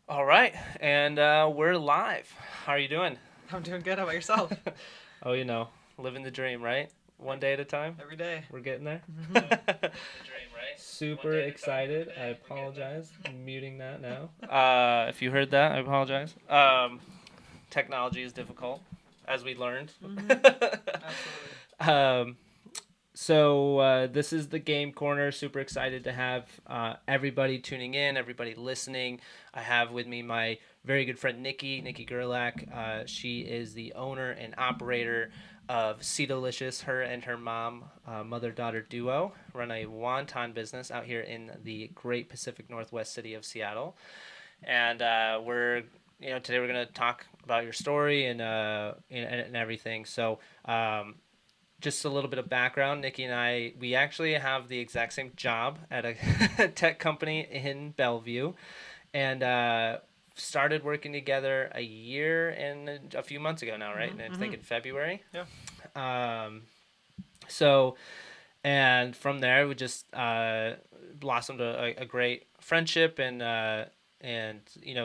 All right, and we're live. How are you doing? I'm doing good. How about yourself? Oh, living the dream, right? One day at a time. Every day. We're getting there. Mm-hmm. Super excited. I apologize. I'm muting that now. If you heard that, I apologize. Technology is difficult, as we learned. Mm-hmm. Absolutely. um, so this is the Game Corner. Super excited to have everybody tuning in, everybody listening. I have with me my very good friend Niki Gerlach. She is the owner and operator of Setolicous. Her and her mom, mother-daughter duo, run a wonton business out here in the great Pacific Northwest city of Seattle. And today we're gonna talk about your story and everything. So just a little bit of background. Nikki and I, we actually have the exact same job at a tech company in Bellevue, and started working together a year and a few months ago now, right? And I Mm-hmm. think Mm-hmm. in February. Yeah. Um, so, and from there, we just blossomed a great friendship, and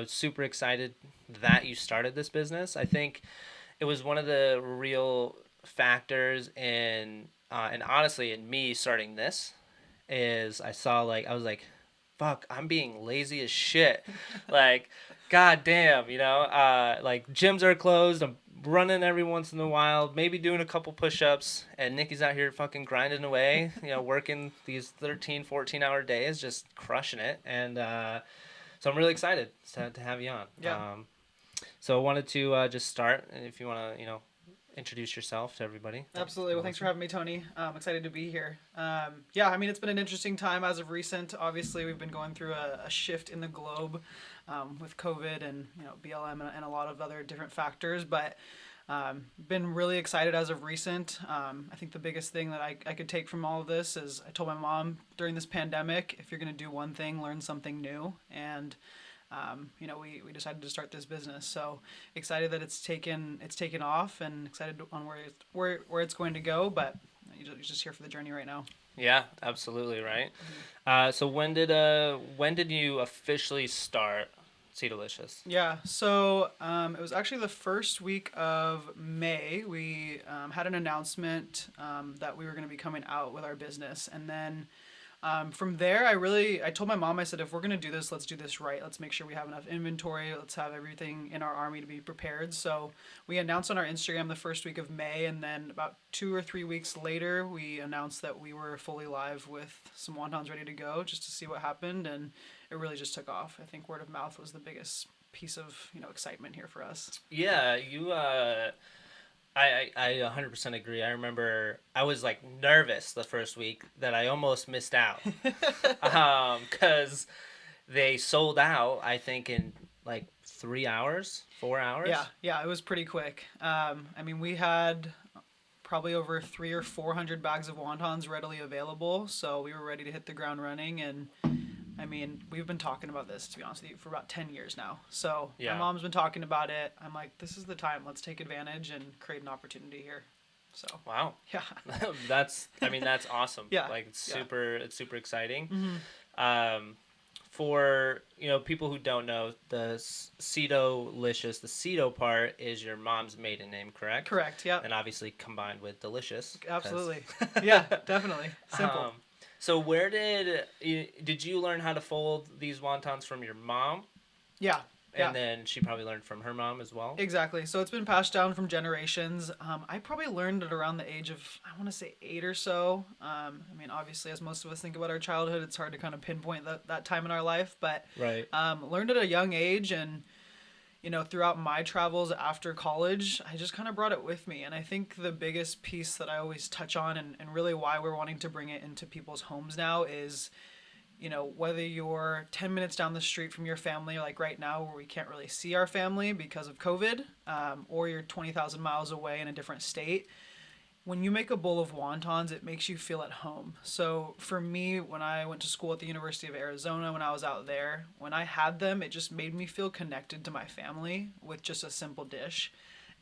super excited that you started this business. I think it was one of the real factors in and honestly in me starting this is I was like, fuck, I'm being lazy as shit. Like, god damn, like gyms are closed. I'm running every once in a while, maybe doing a couple push-ups, and Nikki's out here fucking grinding away, working these 13, 14-hour days, just crushing it. And so I'm really excited to have you on. Yeah. So I wanted to just start, and if you want to, introduce yourself to everybody Absolutely. that Well, thanks for listen. having me, Tony. I'm excited to be here. Yeah, I mean, it's been an interesting time as of recent. Obviously, we've been going through a shift in the globe with COVID and BLM and a lot of other different factors, but been really excited as of recent. I think the biggest thing that I could take from all of this is I told my mom during this pandemic, if you're going to do one thing, learn something new. And we decided to start this business. So excited that it's taken off, and excited on where it's going to go. But you're just here for the journey right now. Yeah, absolutely right. Mm-hmm. So when did you officially start Sea Delicious? Yeah, so it was actually the first week of May. We had an announcement that we were going to be coming out with our business, and then from there, I told my mom, I said, if we're gonna do this, let's do this right. Let's make sure we have enough inventory. Let's have everything in our army to be prepared. So we announced on our Instagram the first week of May, and then about 2 or 3 weeks later, we announced that we were fully live with some wontons ready to go, just to see what happened, and it really just took off. I think word of mouth was the biggest piece of excitement here for us. Yeah, I 100% agree. I remember I was like nervous the first week that I almost missed out. Cuz they sold out I think in like 3 hours, 4 Yeah, hours. yeah, it was pretty quick. I mean, we had probably over 300 or 400 bags of wontons readily available, so we were ready to hit the ground running. And I mean, we've been talking about this, to be honest with you, for about 10 years now. So my Yeah. mom's been talking about it. I'm like, this is the time. Let's take advantage and create an opportunity here. So Wow. yeah. That's awesome. Yeah, Like yeah. it's super exciting. Mm-hmm. Um, for people who don't know, the Ceto-licious, the Ceto part is your mom's maiden name, correct? Correct. Yeah. And obviously combined with delicious, because. Absolutely. Yeah, definitely. Simple. um, so did you learn how to fold these wontons from your mom, Yeah. Yeah. and then she probably learned from her mom as well? Exactly. So it's been passed down from generations. I probably learned it around the age of, I want to say, 8 or so. I mean, obviously, as most of us think about our childhood, it's hard to kind of pinpoint that time in our life. But Right. learned at a young age, and throughout my travels after college, I just kind of brought it with me. And I think the biggest piece that I always touch on, and really why we're wanting to bring it into people's homes now, is whether you're 10 minutes down the street from your family, like right now, where we can't really see our family because of COVID, or you're 20,000 miles away in a different state, when you make a bowl of wontons, it makes you feel at home. So for me, when I went to school at the University of Arizona, when I was out there, when I had them, it just made me feel connected to my family with just a simple dish.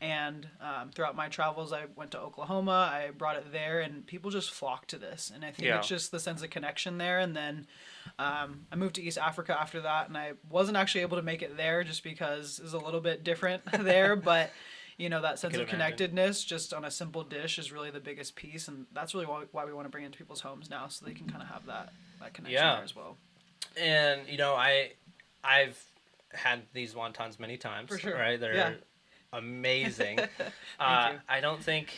And throughout my travels, I went to Oklahoma. I brought it there, and people just flocked to this. And I think Yeah. it's just the sense of connection there. And then I moved to East Africa after that, and I wasn't actually able to make it there just because it's a little bit different there. But that I sense could of imagine. connectedness just on a simple dish is really the biggest piece, and that's really why we want to bring it into people's homes now, so they can kind of have that connection Yeah. there as well. And I've had these wontons many For times, sure. right? Yeah. They're amazing. Thank you. I don't think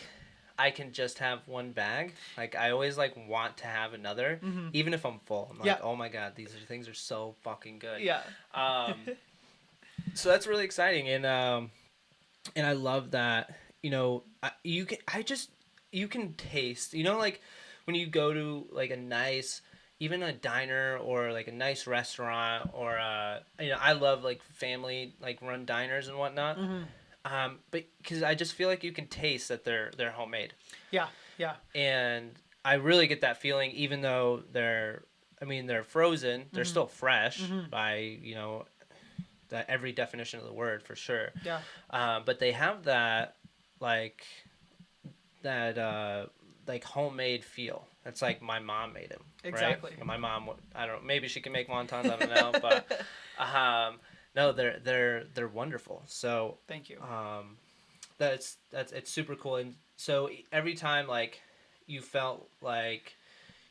I can just have one bag. Like I always like want to have another, Hmm. even if I'm full. I'm Yeah. like, oh my god, these things are so fucking good. Yeah. Um, so that's really exciting, and I love that. You can taste. Like when you go to like a nice, even a diner or like a nice restaurant or I love like family like run diners and whatnot. Hmm. But because I just feel like you can taste that they're homemade, Yeah. Yeah. and I really get that feeling, even though they're frozen, they're Hmm. still fresh Hmm. by that every definition of the word for sure. Yeah. But they have like that like homemade feel. It's like my mom made them, right? Exactly. And my mom, I don't know, maybe she can make wontons. I don't know, but no, they're wonderful. So Thank you. um, that's it's super cool. And so every time like you felt like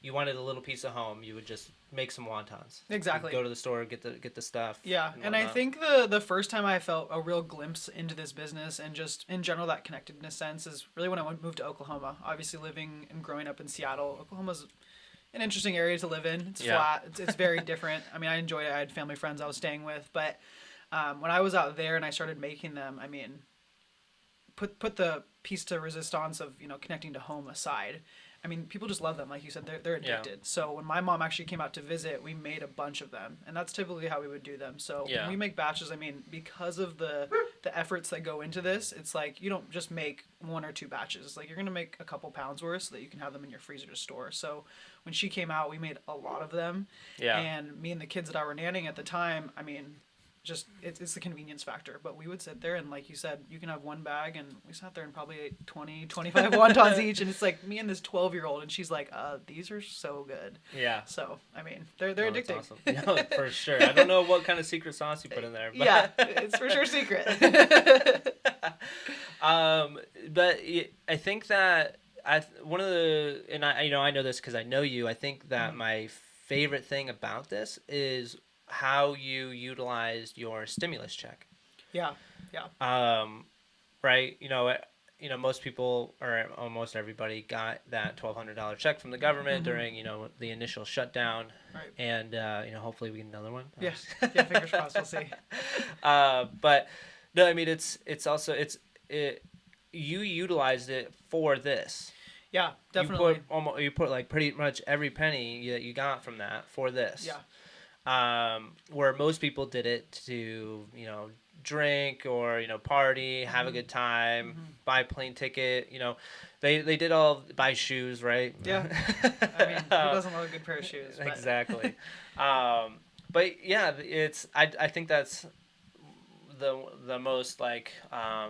you wanted a little piece of home, you would just make some wontons. You'd Exactly. go to the store, get the stuff, Yeah, and and I whatnot. think the first time I felt a real glimpse into this business and just in general that connectedness sense is really when I moved to Oklahoma. Obviously, living and growing up in Seattle, Oklahoma's an interesting area to live in. It's Yeah, flat. It's very different. I mean, I enjoyed it. I had family friends I was staying with, but when I was out there and I started making them, I mean, put the piece de resistance of connecting to home aside. I mean, people just love them, like you said. They're yeah, addicted. So when my mom actually came out to visit, we made a bunch of them, and that's typically how we would do them. So when yeah, we make batches, I mean, because of the efforts that go into this, it's like you don't just make one or two batches. It's like you're gonna make a couple pounds worth so that you can have them in your freezer to store. So when she came out, we made a lot of them, yeah. and me and the kids that I were nannying at the time, I mean, just it's the convenience factor, but we would sit there and like you said, you can have one bag, and we sat there and probably ate 20 25 wontons each, and it's like me and this 12-year-old, and she's like, these are so good. Yeah. So I mean, they're Oh, that's addicting. awesome. No, for sure. I don't know what kind of secret sauce you put in there, Yeah, but it's for sure secret. um, but I think that one of the and I know this because I know you. I think that Mhm. my favorite thing about this is how you utilized your stimulus check. Yeah, yeah. Um, right? Most people or almost everybody got that $1,200 check from the government Hmm. during the initial shutdown, Right. and hopefully we get another one. Yeah, yeah. Fingers crossed. We'll see. But no, I mean it. You utilized it for this. Yeah, You definitely. you put like pretty much every penny that you got from that for this. Yeah. Where most people did it to drink or party, have a Hmm. good time, Hmm. buy a plane ticket. They did all buy shoes, right? Yeah. I mean, who doesn't love a good pair of shoes? But Exactly. But yeah, I think that's the most like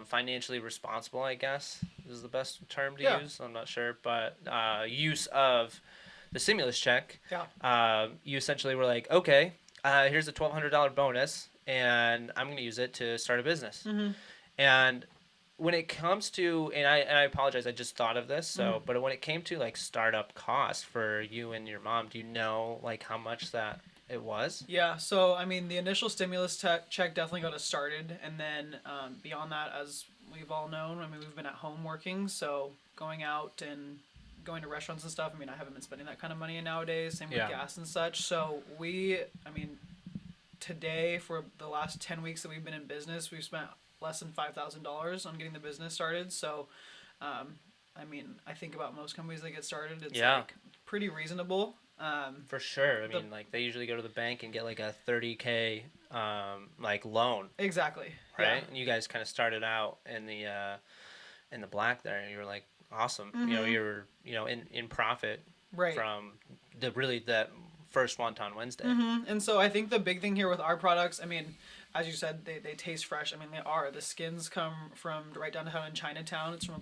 financially responsible, I guess is the best term to yeah, use. I'm not sure, but use of the stimulus check. yeah. You essentially were like, okay, here's a $1,200 bonus, and I'm going to use it to start a business. Hmm. And when it comes to, and I apologize, I just thought of this. Hmm. But when it came to like startup costs for you and your mom, do you know like how much that it was? Yeah, so I mean, the initial stimulus check definitely got us started, and then beyond that, as we've all known, I mean, we've been at home working, so going out and going to restaurants and stuff. I mean, I haven't been spending that kind of money nowadays. Same with Yeah. gas and such. So I mean, today for the last 10 weeks that we've been in business, we've spent less than $5,000 on getting the business started. So, I mean, I think about most companies that get started, it's Yeah. like pretty reasonable. For sure. I The mean, like they usually go to the bank and get like a 30K like loan, exactly, yeah. right? And you guys kind of started out in the black there, and you were like, awesome. Hmm. You're in profit Right. from the really that first Wonton Wednesday. And so I think the big thing here with our products, I mean, as you said, they taste fresh. I mean, they are. The skins come from right downtown in Chinatown. It's from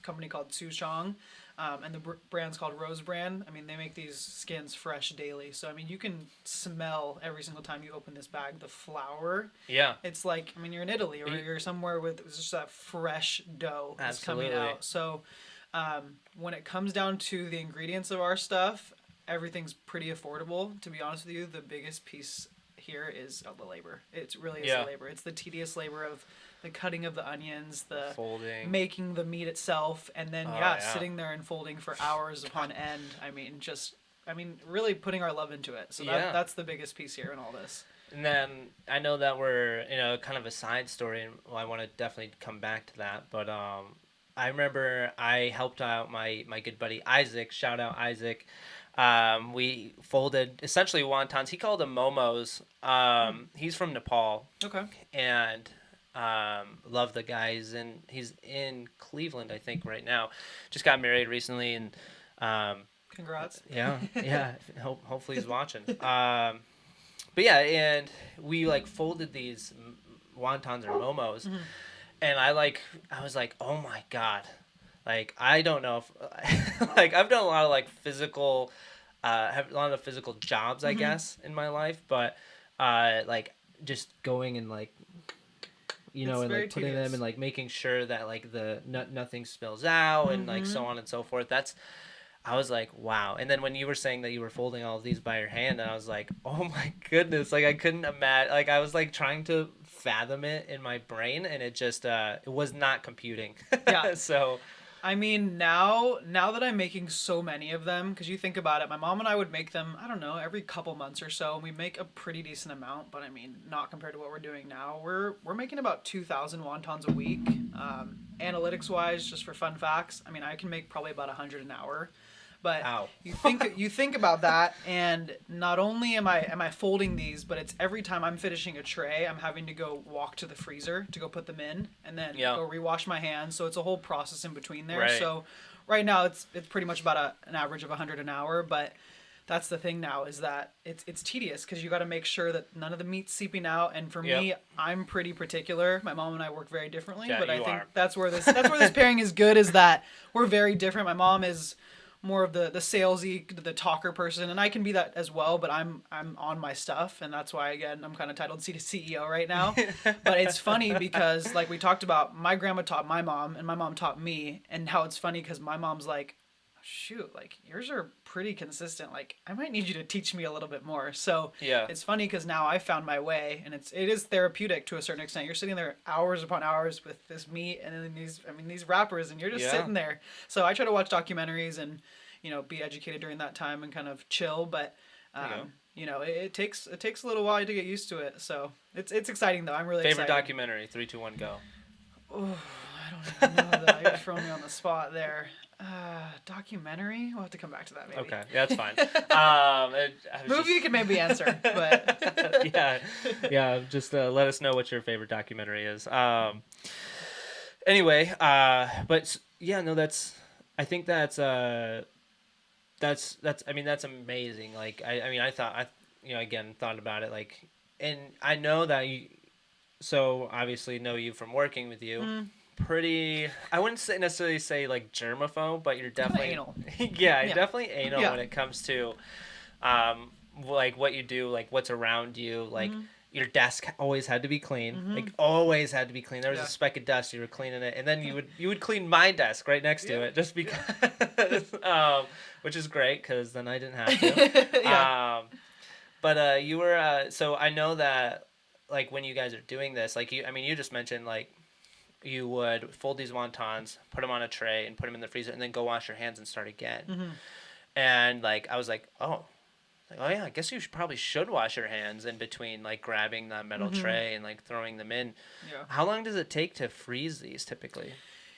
company called Suchong, and the brand's called Rose Brand. I mean, they make these skins fresh daily. So I mean, you can smell every single time you open this bag the flour. Yeah. It's like, I mean, you're in Italy or you're somewhere with just that fresh dough that's coming Absolutely. out. So when it comes down to the ingredients of our stuff, everything's pretty affordable. To be honest with you, the biggest piece here is the labor. It really is the labor. It's the tedious labor of the cutting of the onions, the Folding. making the meat itself, and then Yeah. sitting there and folding for hours upon end. I mean, really putting our love into it. So that's the biggest piece here in all this. And then I know that we're, kind of a side story, and I want to definitely come back to that. But I remember I helped out my good buddy Isaac. Shout out Isaac. We folded essentially wontons. He called them momos. He's from Nepal. Okay. And love the guy. He's in Cleveland, I think, right now. Just got married recently, and congrats. Yeah, yeah. Hopefully he's watching. But yeah, and we like folded these wontons or momos, and I was like, oh my god, like I don't know if like I've done a lot of like physical, have a lot of physical jobs, I guess, in my life, but like just going and like and like putting tedious. them and like making sure that like the nothing spills out and like so on and so forth. I was like, wow. And then when you were saying that you were folding all of these by your hand, and I was like, oh my goodness. Like I couldn't imagine, like I was like trying to fathom it in my brain, and it just, it was not computing. Yeah. So. I mean, now that I'm making so many of them, because you think about it, my mom and I would make them, I don't know, every couple months or so, and we make a pretty decent amount, but I mean, not compared to what we're doing now. We're making about 2,000 wontons a week. Analytics-wise, just for fun facts, I mean, I can make probably about 100 an hour. But Ow. you think about that, and not only am I folding these, but it's every time I'm finishing a tray, I'm having to go walk to the freezer to go put them in, and then go rewash my hands. So it's a whole process in between there. Right. So right now it's pretty much about an average of 100 an hour, but that's the thing now is that it's tedious because you got to make sure that none of the meat's seeping out. And for me, I'm pretty particular. My mom and I work very differently, but I think that's where this pairing is good. Is that we're very different. My mom is more of the salesy, the talker person, and I can be that as well, but I'm on my stuff, and that's why, again, I'm kind of titled CEO right now. But it's funny because, like we talked about, my grandma taught my mom, and my mom taught me, and how it's funny because my mom's like, shoot, like, yours are pretty consistent, like, I might need you to teach me a little bit more. So it's funny because now I found my way, and it is therapeutic to a certain extent. You're sitting there hours upon hours with this meat and then these wrappers, and you're just sitting there. So I try to watch documentaries and be educated during that time and kind of chill, but it takes a little while to get used to it. So it's exciting though. I'm really favorite excited. Documentary. 3, 2, 1, go. Oh, I don't even know that. You're throwing me on the spot there. Documentary? We'll have to come back to that maybe. Okay, that's fine. Movie you can maybe answer, but just let us know what your favorite documentary is. Anyway, but yeah, no, I think that's I mean that's amazing. Like I mean I thought about it, like, and I know that you, so obviously know you from working with you. Pretty, I wouldn't necessarily say like germaphobe, but you're definitely anal. Definitely anal when it comes to like what you do, like what's around you, like your desk always had to be clean, like always had to be clean. There was a speck of dust, you were cleaning it, and then you would clean my desk right next to it just because which is great because then I didn't have to. But you were so I know that like when you guys are doing this, like you just mentioned like you would fold these wontons, put them on a tray, and put them in the freezer, and then go wash your hands and start again. And like I was like, oh yeah, I guess you probably should wash your hands in between like grabbing the metal tray and like throwing them in. Yeah. How long does it take to freeze these typically?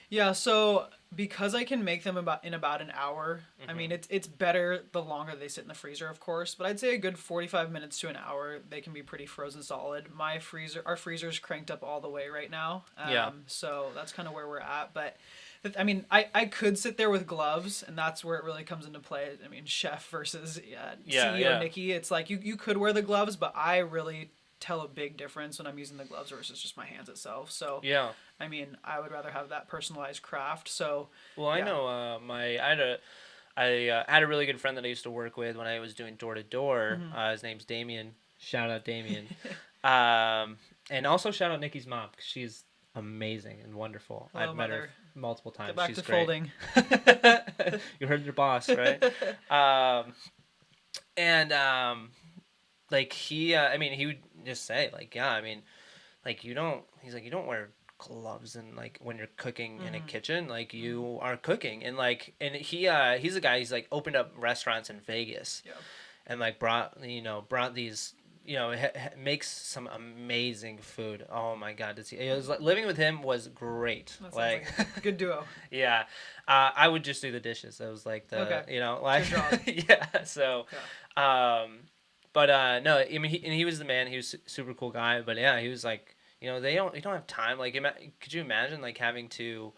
Yeah, so because I can make them in about an hour, I mean it's better the longer they sit in the freezer, of course, but I'd say a good 45 minutes to an hour they can be pretty frozen solid. Our freezer's cranked up all the way right now. So that's kind of where we're at, but I mean, I could sit there with gloves, and that's where it really comes into play. I mean, chef versus CEO Niki. It's like you could wear the gloves, but I really tell a big difference when I'm using the gloves versus just my hands itself. So, Yeah. I mean, I would rather have that personalized craft. So, Well, I yeah. know I had a really good friend that I used to work with when I was doing door to door. Hmm. His name's Damien. Shout out Damien. Um, and also shout out Nikki's mom 'cause she's amazing and wonderful. Hello, I've met her mother. multiple Get times. back She's to great. folding. You heard your boss, right? Um, and like I mean, he would just say like, yeah, I mean, like you don't. He's like, you don't wear gloves and like when you're cooking in a Hmm. kitchen, like Hmm. you are cooking and like and he's a guy. He's like opened up restaurants in Vegas Yeah. and like brought these makes some amazing food. Oh my god, it was like, living with him was great. That sounds Like like a good duo. yeah, I would just do the dishes. It was like Okay. It's like your job. yeah. So, Yeah. um, but no, I mean he was the man. He was super cool guy. But yeah, he was like you don't have time. Like could you imagine like having to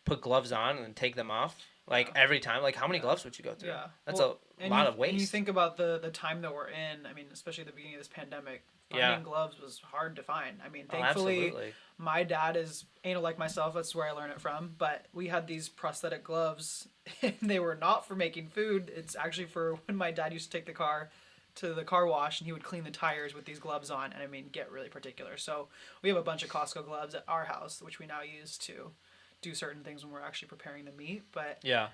put gloves on and then take them off like Yeah. every time? Like how many Yeah. gloves would you go through? Yeah. That's Well, a lot of and you waste. think about the time that we're in. I mean, especially at the beginning of this pandemic, Yeah. finding gloves was hard to find. I mean, Oh, thankfully, absolutely. my dad is anal like myself. That's where I learned it from. But we had these prosthetic gloves, and they were not for making food. It's actually for when my dad used to take the car to the car wash and he would clean the tires with these gloves on, and I mean, get really particular. So we have a bunch of Costco gloves at our house, which we now use to do certain things when we're actually preparing the meat. But Yeah.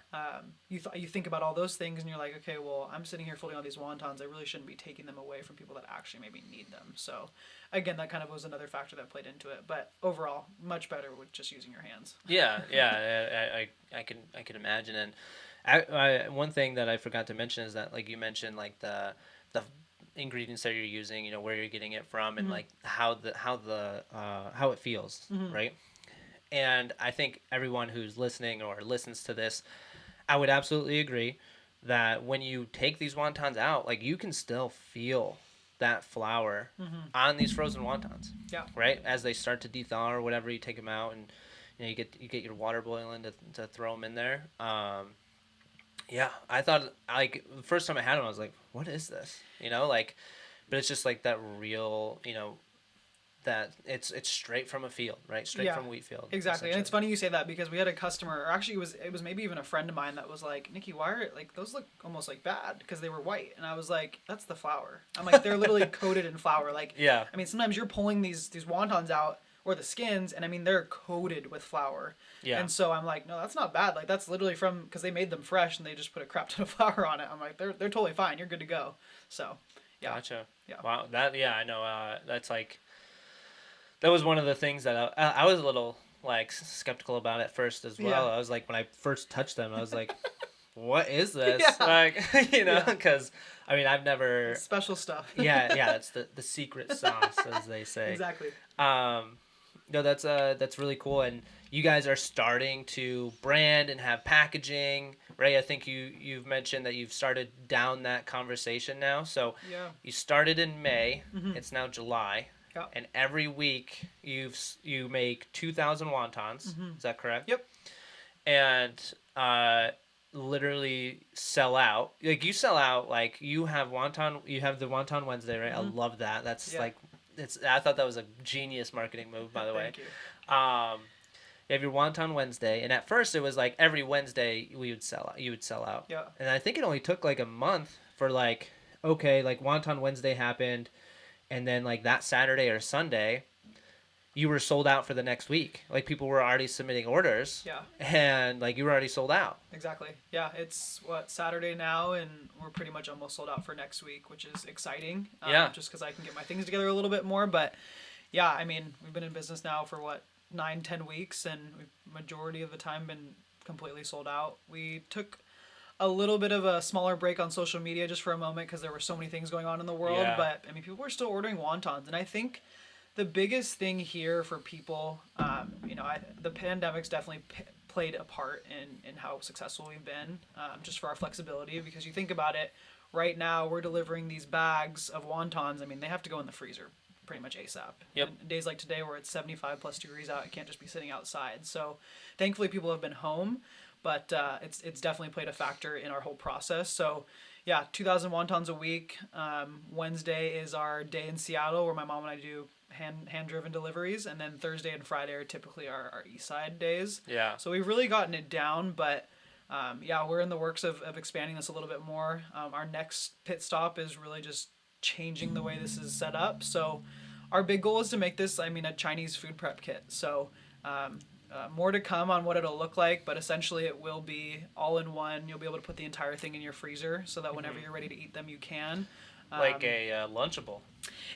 you think about all those things and you're like, okay, well, I'm sitting here folding all these wontons. I really shouldn't be taking them away from people that actually maybe need them. So, again, that kind of was another factor that played into it. But overall, much better with just using your hands. Yeah. Yeah. I can imagine. And one thing that I forgot to mention is that like you mentioned like the ingredients that you're using, where you're getting it from, and Mm-hmm. like how it feels, Mm-hmm. right? And I think everyone who's listening or listens to this, I would absolutely agree that when you take these wontons out, like you can still feel that flour Mm-hmm. on these frozen wontons, Yeah. right? As they start to thaw or whatever, you take them out and you get your water boiling to throw them in there. Yeah, I thought like the first time I had them, I was like, "What is this?" Like, but it's just like that real, that it's straight from a field, right? Straight Yeah, from a wheat field, exactly. And essentially. it's funny you say that because we had a customer, or actually it was maybe even a friend of mine that was like, Nikki, why are like those look almost like bad because they were white, and I was like, that's the flour. I'm like, they're literally coated in flour. Like, Yeah, I mean, sometimes you're pulling these wontons out or the skins, and I mean they're coated with flour. yeah, And so I'm like, no, that's not bad. Like that's literally from because they made them fresh and they just put a crap ton of flour on it. I'm like, they're totally fine. You're good to go. So, yeah, gotcha. yeah, Wow, yeah, I know. That's like that was one of the things that I was a little like skeptical about at first as yeah, well. I was like when I first touched them, I was like, "What is this?" yeah, Like, yeah. because I mean I've never. Special stuff. Yeah, that's the secret sauce, as they say. Exactly. Um, no, that's really cool, and you guys are starting to brand and have packaging, right? I think you've mentioned that you've started down that conversation now. So Yeah. you started in May. Mm-hmm. It's now July, Yeah. and every week you make 2,000 wontons. Mm-hmm. Is that correct? Yep. And literally sell out. Like you sell out. Like you have the wonton Wednesday, right? I Mm-hmm. love that. That's Yeah. like I thought that was a genius marketing move, by the way. Thank you. Um, you have your Wonton Wednesday, and at first it was like every Wednesday we would sell out. You would sell out, Yeah. and I think it only took like a month for like okay, like Wonton Wednesday happened, and then like that Saturday or Sunday, you were sold out for the next week. Like people were already submitting orders, Yeah. and like you were already sold out. Exactly. Yeah. It's what Saturday now, and we're pretty much almost sold out for next week, which is exciting. Yeah. Just because I can get my things together a little bit more, but yeah, I mean, we've been in business now for what 9-10 weeks, and we've majority of the time been completely sold out. We took a little bit of a smaller break on social media just for a moment because there were so many things going on in the world. Yeah. But I mean, people were still ordering wontons, and I think the biggest thing here for people, the pandemic's definitely played a part in how successful we've been, just for our flexibility. Because you think about it, right now we're delivering these bags of wontons. I mean, they have to go in the freezer pretty much ASAP. Yep. And days like today where it's 75 plus degrees out, it can't just be sitting outside. So thankfully people have been home, but it's definitely played a factor in our whole process. So Yeah, 2,000 wontons a week. Wednesday is our day in Seattle where my mom and I do hand driven deliveries, and then Thursday and Friday are typically our East Side days. Yeah. So we've really gotten it down, but yeah, we're in the works of expanding this a little bit more. Our next pit stop is really just changing the way this is set up. So our big goal is to make this, I mean, a Chinese food prep kit. So more to come on what it'll look like, but essentially it will be all in one. You'll be able to put the entire thing in your freezer so that whenever you're ready to eat them, you can. Like a Lunchable.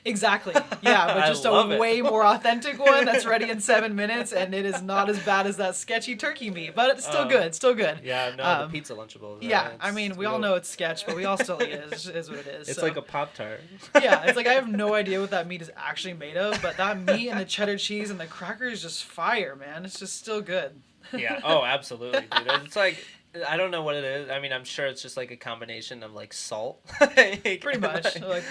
Exactly. Yeah, but I just a love it. way more authentic one that's ready in 7 minutes, and it is not as bad as that sketchy turkey meat, but it's still good. Still good. Yeah, no, the pizza Lunchables. Right? Yeah, I mean, we all know it's sketch, but we all still eat it. It is what it is. It's so. like a Pop-Tart. Yeah, it's like I have no idea what that meat is actually made of, but that meat and the cheddar cheese and the cracker is just fire, man. It's just still good. Yeah. Oh, absolutely, dude. It's like, I don't know what it is. I mean, I'm sure it's just like a combination of like salt. Pretty much. Like,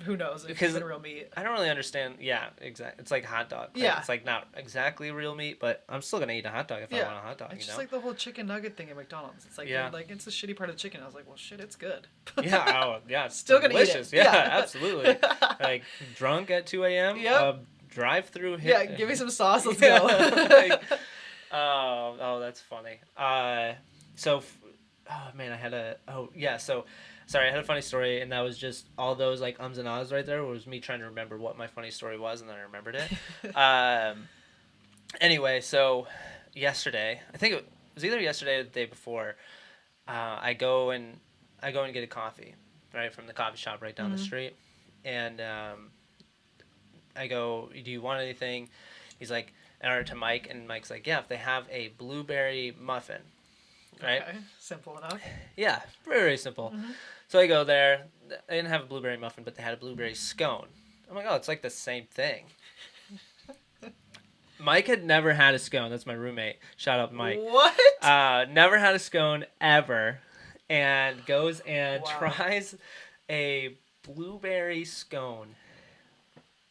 who knows? If it's real meat. I don't really understand. Yeah, exactly. It's like hot dog. Right? Yeah. It's like not exactly real meat, but I'm still gonna eat a hot dog if I want a hot dog. It's you just know? like the whole chicken nugget thing at McDonald's. It's like, like it's the shitty part of the chicken. I was like, well, shit, it's good. Yeah. Oh, yeah. It's Still gonna eat delicious. it. Yeah, Yeah. Absolutely. Like drunk at 2 a.m. Yep. Drive through. Yeah, give me some sauce. Let's Yeah, go. like, oh, that's funny. Oh man, sorry, I had a funny story, and that was just all those like ums and ahs right there. Was me trying to remember what my funny story was, and then I remembered it. Anyway, so yesterday, I think it was either yesterday or the day before, I go and get a coffee, right, from the coffee shop right down the street, and I go, "Do you want anything?" He's like, in order to Mike, and Mike's like, "Yeah, if they have a blueberry muffin." Right? Okay, simple enough. Yeah, very, very simple. So I go there. They didn't have a blueberry muffin, but they had a blueberry scone. I'm like, oh, it's like the same thing. Mike had never had a scone. That's my roommate. Shout out, Mike. What? Never had a scone ever, and goes and Wow. tries a blueberry scone.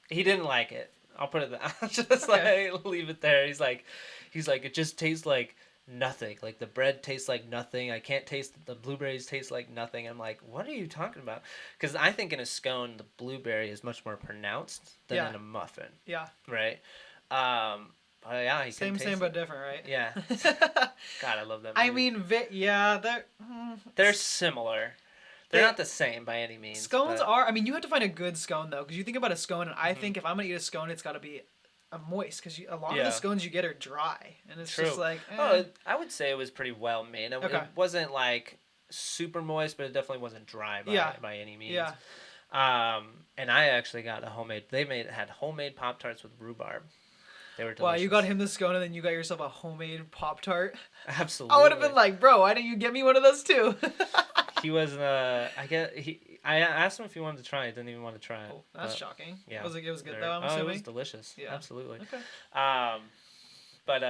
He didn't like it. I'll put it. I'll just like leave it there. He's like, it just tastes like nothing. Like the bread tastes like nothing. I can't taste the blueberries. Taste like nothing. I'm like, what are you talking about? Because I think in a scone the blueberry is much more pronounced than in a muffin. Yeah. Right. But yeah, he Same but different, right? Yeah. God, I love that movie. I mean, they're similar. They're not the same by any means. Scones are. I mean, you have to find a good scone though, because you think about a scone, and I think if I'm gonna eat a scone, it's got to be moist, because a lot of the scones you get are dry, and it's just like. Oh, I would say it was pretty well made. It wasn't like super moist, but it definitely wasn't dry by any means. Yeah. And I actually got a homemade. Had homemade Pop-Tarts with rhubarb. They were delicious. Wow, you got him the scone, and then you got yourself a homemade Pop-Tart. Absolutely. I would have been like, bro, why didn't you get me one of those too? He was. I asked him if he wanted to try it. Didn't even want to try it. Oh, that's shocking. Yeah. It was good though. I'm assuming. It was delicious. Yeah. Absolutely. Okay. But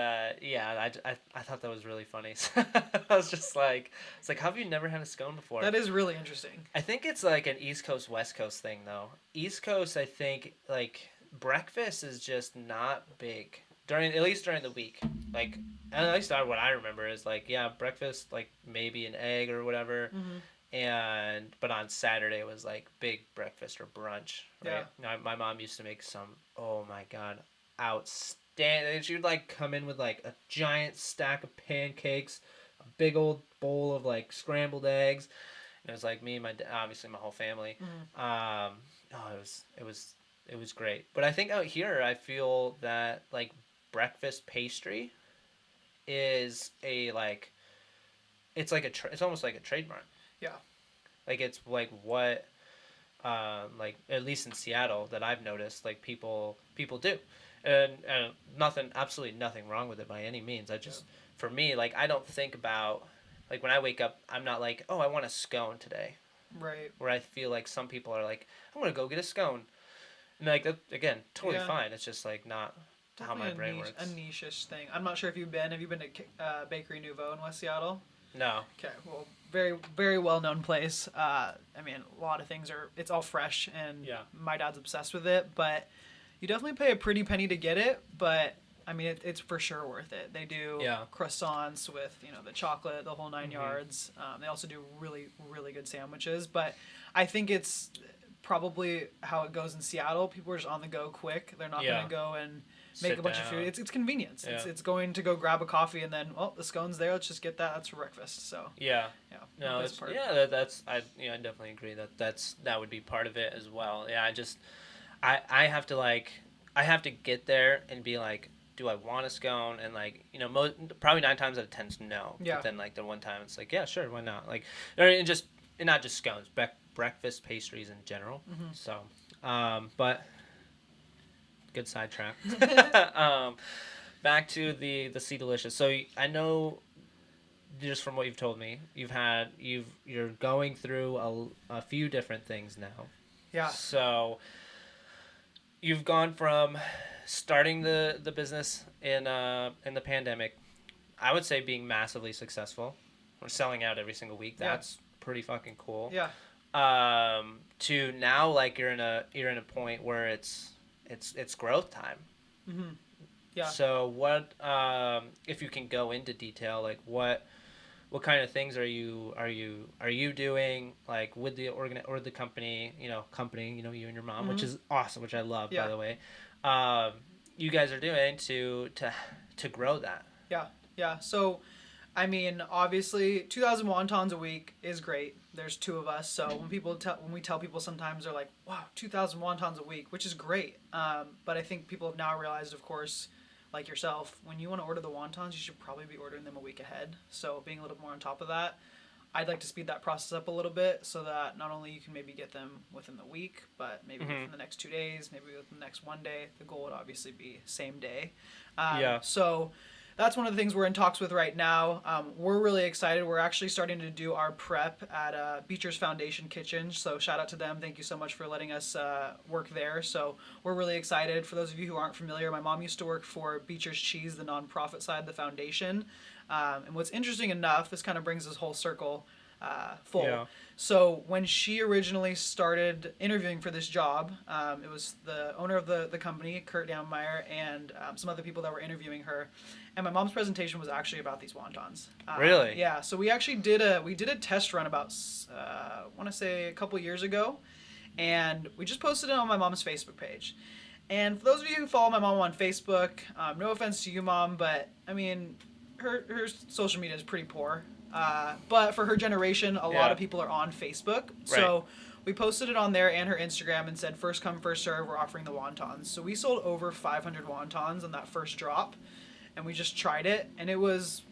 yeah, I thought that was really funny. I was just like, it's like, how have you never had a scone before? That is really interesting. I think it's like an East Coast West Coast thing though. East Coast, I think, like breakfast is just not big at least during the week. Like at least what I remember is like, yeah, breakfast, like maybe an egg or whatever. But on Saturday it was like big breakfast or brunch. Right? Yeah. My mom used to make some. Oh my god, outstanding. She would like come in with like a giant stack of pancakes, a big old bowl of like scrambled eggs. And it was like me and obviously my whole family. It was great. But I think out here I feel that like breakfast pastry is it's almost like a trademark. Yeah. Like it's like what like at least in Seattle that I've noticed like people do. And absolutely nothing wrong with it by any means. For me, like I don't think about like when I wake up, I'm not like, oh, I want a scone today. Right. Where I feel like some people are like, I'm gonna go get a scone. And like that, again, totally fine. It's just like not definitely how my brain works. A niche-ish thing. I'm not sure if you've been. Have you been to Bakery Nouveau in West Seattle? No. Okay. Well, very very well known place. I mean, a lot of things it's all fresh, and my dad's obsessed with it. But you definitely pay a pretty penny to get it. But I mean, it's for sure worth it. They do Yeah. croissants with, the chocolate, the whole nine Hmm. yards. They also do really, really good sandwiches. But I think it's probably how it goes in Seattle. People are just on the go quick. They're not going Yeah. to go and make a Sit bunch of food. down. It's convenience. Yeah. It's going to go grab a coffee and then, oh, the scone's there. Let's just get that. That's for breakfast. So, Yeah. yeah, not No, the best it's part. yeah. That's I definitely agree that would be part of it as well. Yeah. I have to I have to get there and be like, do I want a scone? And like probably 9 times out of 10 is no. But Yeah. then like the one time it's like, yeah, sure, why not? Like, and just and not just scones, breakfast pastries in general. Hmm. So, but good sidetrack. um, back to the Setolicous. So I know just from what you've told me, you're going through a few different things now. Yeah. So you've gone from starting the business in the pandemic, I would say being massively successful. We're selling out every single week. Yeah. That's pretty fucking cool. Yeah. To now like you're in a point where it's growth time. Hmm. Yeah. So what if you can go into detail like what kind of things are you doing like with the or the company you and your mom, which Hmm. is awesome, which I love, by Yeah. the way. um, you guys are doing to grow that. Yeah. Yeah. So, I mean, obviously, 2,000 wontons a week is great. There's two of us, so when we tell people, sometimes they're like, "Wow, 2,000 wontons a week," which is great. But I think people have now realized, of course, like yourself, when you want to order the wontons, you should probably be ordering them a week ahead. So being a little more on top of that, I'd like to speed that process up a little bit so that not only you can maybe get them within the week, but maybe Hmm. within the next 2 days, maybe within the next one day. The goal would obviously be same day. Yeah. So that's one of the things we're in talks with right now. We're really excited. We're actually starting to do our prep at Beecher's Foundation Kitchen. So shout out to them. Thank you so much for letting us work there. So we're really excited. For those of you who aren't familiar, my mom used to work for Beecher's Cheese, the nonprofit side of the foundation. And what's interesting enough, this kind of brings this whole circle full. Yeah. So when she originally started interviewing for this job, it was the owner of the company, Kurt Dammeier, and some other people that were interviewing her. And my mom's presentation was actually about these wontons. Really. Yeah. So we did a test run about I want to say a couple years ago, and we just posted it on my mom's Facebook page. And for those of you who follow my mom on Facebook, no offense to you, mom, but I mean, her social media is pretty poor. But for her generation, a lot Yeah. of people are on Facebook. Right. So we posted it on there and her Instagram and said, first come, first serve, we're offering the wontons. So we sold over 500 wontons on that first drop. And we just tried it. And it was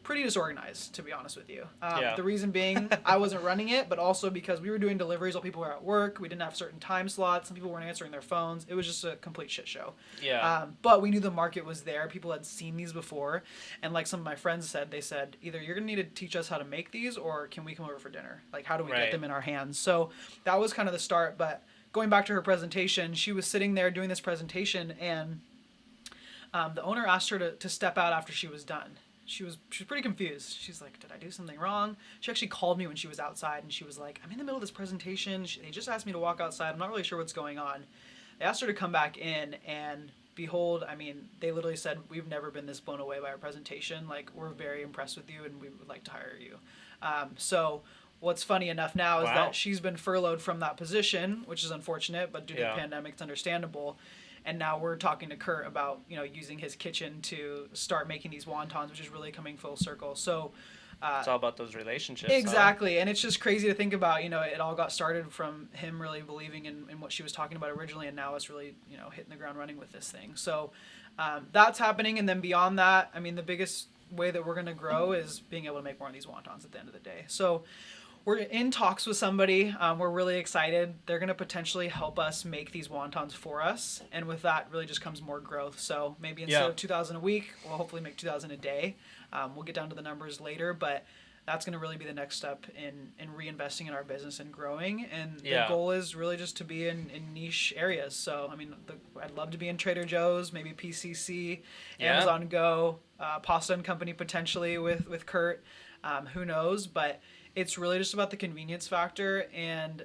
pretty disorganized, to be honest with you. Yeah. The reason being, I wasn't running it, but also because we were doing deliveries while people were at work. We didn't have certain time slots. Some people weren't answering their phones. It was just a complete shit show. Yeah. But we knew the market was there. People had seen these before. And like some of my friends said, they said, either you're going to need to teach us how to make these or can we come over for dinner? Like, how do we Right. get them in our hands? So that was kind of the start. But going back to her presentation, she was sitting there doing this presentation and the owner asked her to step out after she was done. She was pretty confused. She's like, "Did I do something wrong?" She actually called me when she was outside, and she was like, "I'm in the middle of this presentation. They just asked me to walk outside. I'm not really sure what's going on." They asked her to come back in, and behold, I mean, they literally said, "We've never been this blown away by our presentation. Like, we're very impressed with you, and we would like to hire you." So what's funny enough now is Wow. that she's been furloughed from that position, which is unfortunate, but due to Yeah. the pandemic, it's understandable. And now we're talking to Kurt about using his kitchen to start making these wontons, which is really coming full circle. So It's all about those relationships. exactly, and it's just crazy to think about. It all got started from him really believing in what she was talking about originally, and now it's really hitting the ground running with this thing. So that's happening, and then beyond that, I mean, the biggest way that we're going to grow is being able to make more of these wontons at the end of the day. So we're in talks with somebody. We're really excited. They're going to potentially help us make these wontons for us. And with that, really just comes more growth. So maybe instead Yeah. of 2,000 a week, we'll hopefully make 2,000 a day. We'll get down to the numbers later, but that's going to really be the next step in reinvesting in our business and growing. And the Yeah. goal is really just to be in niche areas. So, I mean, I'd love to be in Trader Joe's, maybe PCC, Yeah. Amazon Go, Pasta and Company potentially with Kurt. Who knows? But it's really just about the convenience factor. And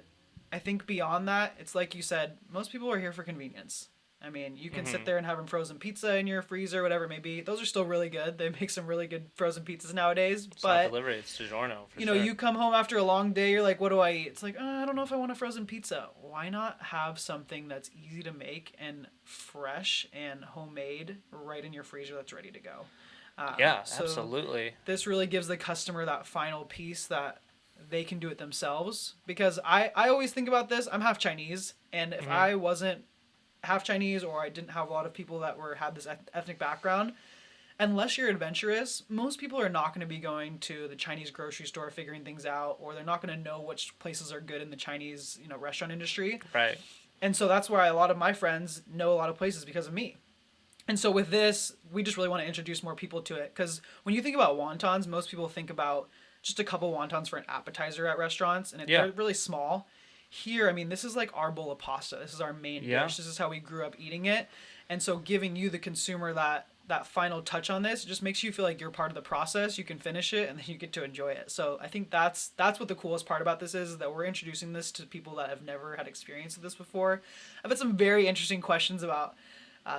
I think beyond that, it's like you said, most people are here for convenience. I mean, you can sit Mm-hmm. there and have a frozen pizza in your freezer, whatever it may be. Those are still really good. They make some really good frozen pizzas nowadays. It's not But delivery, it's DiGiorno for you know, sure. you come home after a long day, you're like, what do I eat? It's like, I don't know if I want a frozen pizza. Why not have something that's easy to make and fresh and homemade right in your freezer that's ready to go? Yeah, So absolutely. this really gives the customer that final piece that they can do it themselves. Because I always think about this. I'm half Chinese, and if Mm-hmm. I wasn't half Chinese or I didn't have a lot of people that had this ethnic background, unless you're adventurous, most people are not going to be going to the Chinese grocery store figuring things out, or they're not going to know which places are good in the Chinese, restaurant industry. Right. And so that's why a lot of my friends know a lot of places because of me. And so with this, we just really want to introduce more people to it because when you think about wontons, most people think about just a couple wontons for an appetizer at restaurants, and Yeah. they're really small. Here, I mean, this is like our bowl of pasta. This is our main Yeah. dish. This is how we grew up eating it, and so giving you the consumer that final touch on this just makes you feel like you're part of the process. You can finish it, and then you get to enjoy it. So I think that's what the coolest part about this is that we're introducing this to people that have never had experience with this before. I've had some very interesting questions about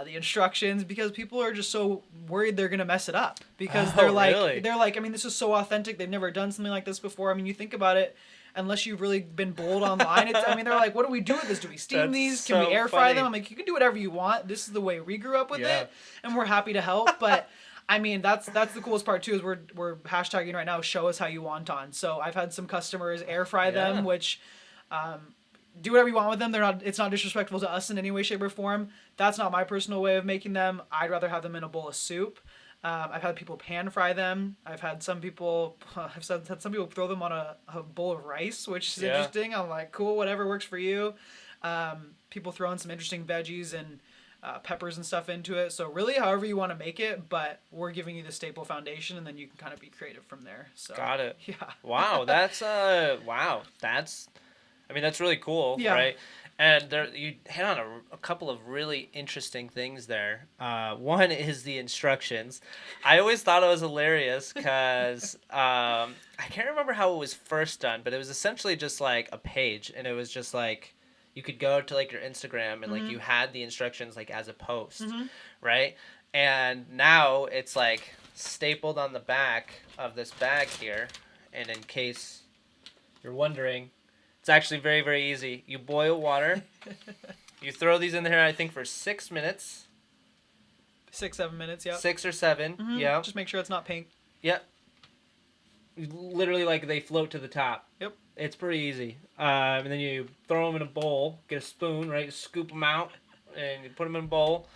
the instructions because people are just so worried they're gonna mess it up because Oh, really? they're like, I mean, this is so authentic. They've never done something like this before. I mean, you think about it, unless you've really been bold online. It's, I mean, they're like, what do we do with this? Do we steam That's these? Can we so air fry them? funny. I'm like, you can do whatever you want. This is the way we grew up with Yeah. it, and we're happy to help. But I mean, that's the coolest part too. Is we're hashtagging right now. Show us how you wonton. So I've had some customers air fry them, Yeah. which do whatever you want with them. They're not. It's not disrespectful to us in any way, shape, or form. That's not my personal way of making them. I'd rather have them in a bowl of soup. I've had people pan fry them. I've had some people. Had some people throw them on a bowl of rice, which is Yeah. interesting. I'm like, cool, whatever works for you. People throw in some interesting veggies and peppers and stuff into it. So really, however you want to make it, but we're giving you the staple foundation, and then you can kind of be creative from there. So Got it. yeah, Wow, wow. That's I mean, that's really cool, yeah. right? And there, you hit on a couple of really interesting things there. One is the instructions. I always thought it was hilarious because I can't remember how it was first done, but it was essentially just like a page, and it was just like you could go to like your Instagram and like Mm-hmm. you had the instructions like as a post, Mm-hmm. right? And now it's like stapled on the back of this bag here, and in case you're wondering, it's actually very, very easy. You boil water. You throw these in there, I think, for 6 minutes. 6 7 minutes. Yep. 6 or 7. Mm-hmm. Yeah. Just make sure it's not pink. Yep. Literally, like, they float to the top. Yep. It's pretty easy. And then you throw them in a bowl. Get a spoon, right? Scoop them out. And you put them in a bowl.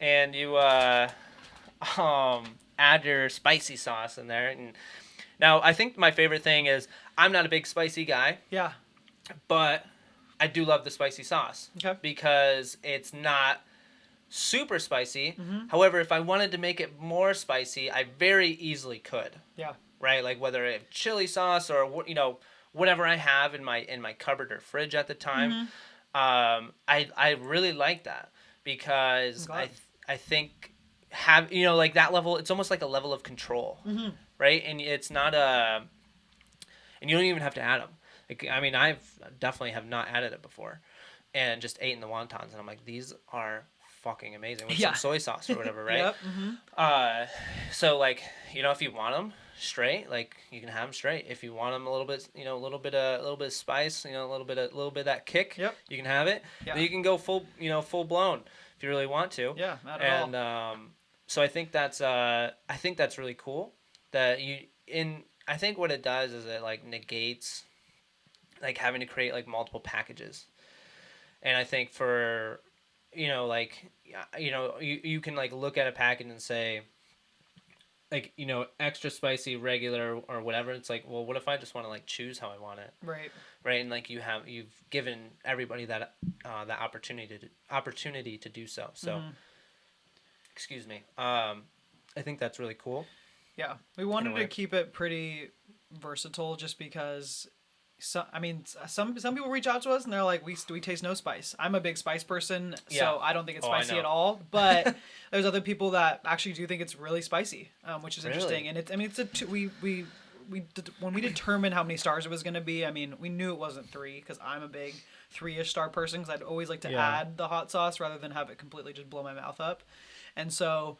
And you add your spicy sauce in there. And now, I think my favorite thing is I'm not a big spicy guy. Yeah. But I do love the spicy sauce Okay. because it's not super spicy. Mm-hmm. However, if I wanted to make it more spicy, I very easily could. Yeah. Right, like whether I have chili sauce or whatever I have in my cupboard or fridge at the time. Mm-hmm. I really like that because I'm glad. I think have like that level. It's almost like a level of control, Mm-hmm. right? And it's not a and you don't even have to add them. Like, I mean, I've definitely have not added it before, and just ate in the wontons, and I'm like, these are fucking amazing with Yeah. some soy sauce or whatever, right? Yep. Mm-hmm. So like, if you want them straight, like you can have them straight. If you want them a little bit, a little bit of spice, a little bit of that kick, Yep. you can have it. Yeah. Then you can go full blown if you really want to. Yeah. Not at And all. so I think that's really cool that I think what it does is it like negates like having to create like multiple packages. And I think for like you can like look at a package and say like extra spicy, regular, or whatever. It's like, well, what if I just want to like choose how I want it, Right. right? And like you've given everybody that opportunity to do so. So Mm-hmm. excuse me. I think that's really cool. Yeah. We wanted way. to keep it pretty versatile, just because. I mean, some people reach out to us and they're like, we taste no spice. I'm a big spice person, Yeah. so I don't think it's Oh, I spicy know. at all. But there's other people that actually do think it's really spicy, which is Really? interesting. And we when we determined how many stars it was going to be, I mean, we knew it wasn't 3 because I'm a big 3-ish star person because I'd always like to Yeah. add the hot sauce rather than have it completely just blow my mouth up. And so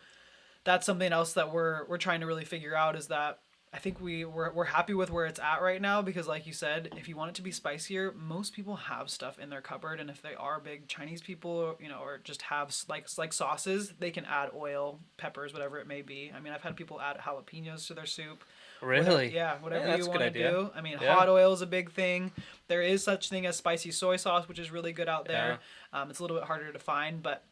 that's something else that we're trying to really figure out is that I think we're happy with where it's at right now because like you said, if you want it to be spicier, most people have stuff in their cupboard, and if they are big Chinese people, or just have like sauces, they can add oil, peppers, whatever it may be. I mean, I've had people add jalapenos to their soup. Whatever, Really? yeah, Yeah, whatever you that's a good want to idea. do. I mean, Yeah. hot oil is a big thing. There is such thing as spicy soy sauce, which is really good out Yeah. there. It's a little bit harder to find, but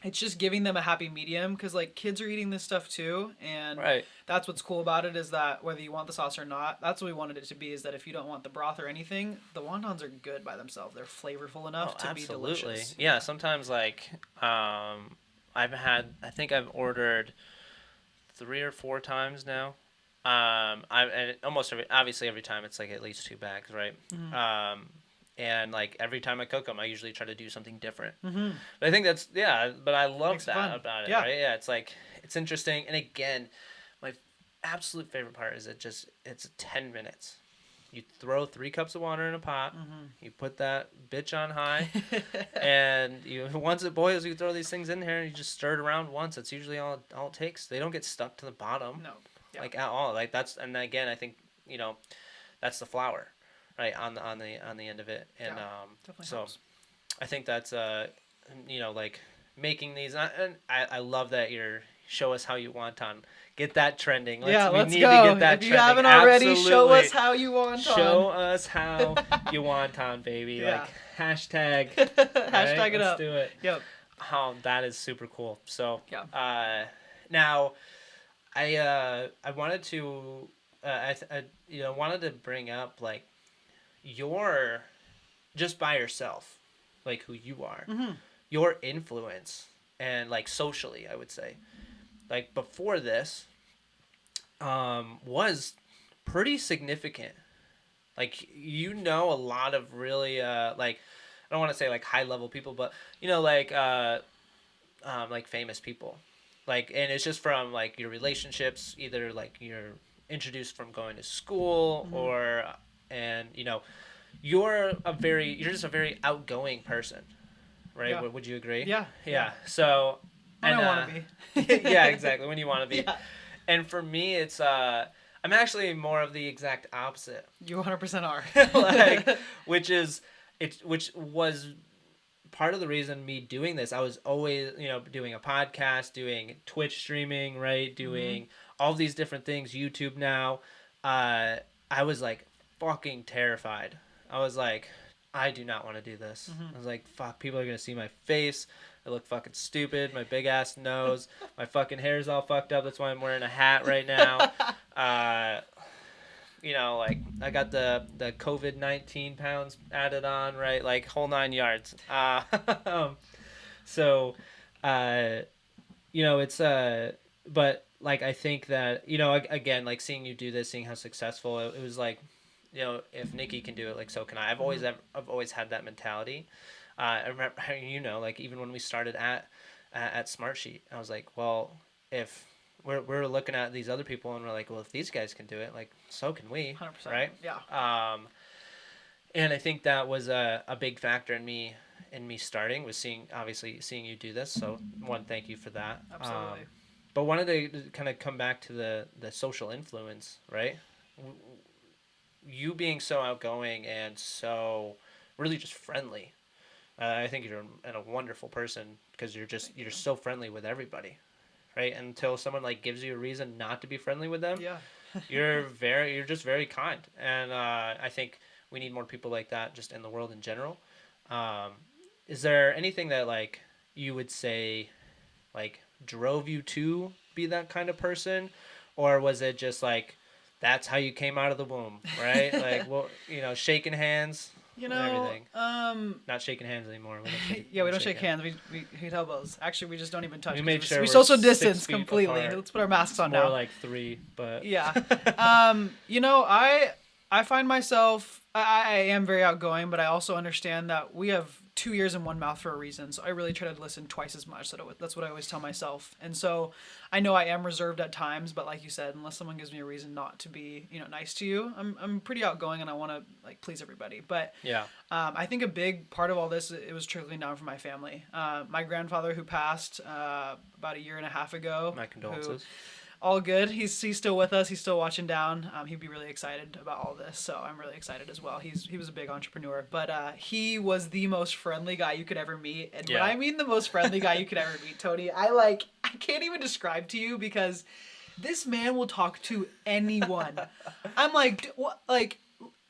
it's just giving them a happy medium because like kids are eating this stuff too, and Right. that's what's cool about it is that whether you want the sauce or not, that's what we wanted it to be, is that if you don't want the broth or anything, the wontons are good by themselves. They're flavorful Oh, enough to be absolutely. delicious. Yeah, sometimes like I think I've ordered 3 or 4 times now. And almost obviously every time it's like at least 2 bags, right? Mm-hmm. And like every time I cook them, I usually try to do something different. Mm-hmm. But I think that's yeah. But I love Makes it that fun. about it, Yeah. right? Yeah, it's like it's interesting. And again, my absolute favorite part is it's 10 minutes. You throw 3 cups of water in a pot. Mm-hmm. You put that bitch on high, and once it boils, you throw these things in here, and you just stir it around once. That's usually all it takes. They don't get stuck to the bottom, No. Yeah. like at all. Like that's and again, I think that's the flour, right on the end of it, and Yeah. Definitely so helps. I think that's like making these, and I love that you're show us how you wonton. Get that trending. We Let's need go. to get that If you trending. haven't already, show Absolutely. us how you want Show on. us how you wonton, baby. Yeah. Like hashtag. Hashtag right? it Let's up. do it. Yep. Oh, that is super cool. So, Yeah. now I wanted to wanted to bring up like your just by yourself, like who you are, Mm-hmm. your influence, and like socially, I would say, like before this, was pretty significant. Like a lot of really like I don't want to say like high level people, but like famous people, like and it's just from like your relationships, either like you're introduced from going to school Mm-hmm. or and you're just a very outgoing person, right? Yeah. Would you agree? Yeah. Yeah. So When and I want to be. yeah, exactly. When you want to be. Yeah. And for me, it's I'm actually more of the exact opposite. You 100% are. Like, which was part of the reason me doing this. I was always, doing a podcast, doing Twitch streaming, right? Doing all these different things, YouTube now. I was like fucking terrified. I was like, I do not want to do this. Mm-hmm. I was like, fuck, people are going to see my face. I look fucking stupid. My big ass nose. My fucking hair's all fucked up. That's why I'm wearing a hat right now. Like I got the COVID-19 pounds added on, right? Like whole 9 yards. So, it's but like I think that again, like seeing you do this, seeing how successful it was, like, if Nikki can do it, like so can I. I've always had that mentality. I remember, like even when we started at Smartsheet, I was like, well, if we're looking at these other people and we're like, well, if these guys can do it, like so can we, 100%. right? Yeah. And I think that was a big factor in me starting, was obviously seeing you do this. So one, thank you for that. Absolutely. But wanted to kind of come back to the social influence, right? You being so outgoing and so really just friendly. I think you're a wonderful person because you're so friendly with everybody, right? Until someone like gives you a reason not to be friendly with them, Yeah. you're just very kind, and I think we need more people like that just in the world in general. Is there anything that like you would say like drove you to be that kind of person, or was it just like that's how you came out of the womb, right? Like, well, shaking hands. And everything. Not shaking hands anymore. Yeah, we don't shake hands. We hit elbows. Actually, we just don't even touch. We made sure we we're social 6 distance feet completely. apart. Let's put our masks It's on more now. like 3, but Yeah. I I find myself, I am very outgoing, but I also understand that we have 2 ears and one mouth for a reason. So I really try to listen twice as much. So that's what I always tell myself. And so I know I am reserved at times, but like you said, unless someone gives me a reason not to be, nice to you, I'm pretty outgoing and I want to like please everybody. But Yeah. I think a big part of all this, it was trickling down from my family. My grandfather who passed about a year and a half ago, My who condolences. all good. He's still with us. He's still watching down. He'd be really excited about all this, so I'm really excited as well. He was a big entrepreneur, but he was the most friendly guy you could ever meet. And when Yeah. I mean the most friendly guy you could ever meet, Tony, I can't even describe to you because this man will talk to anyone. I'm like, what? Like,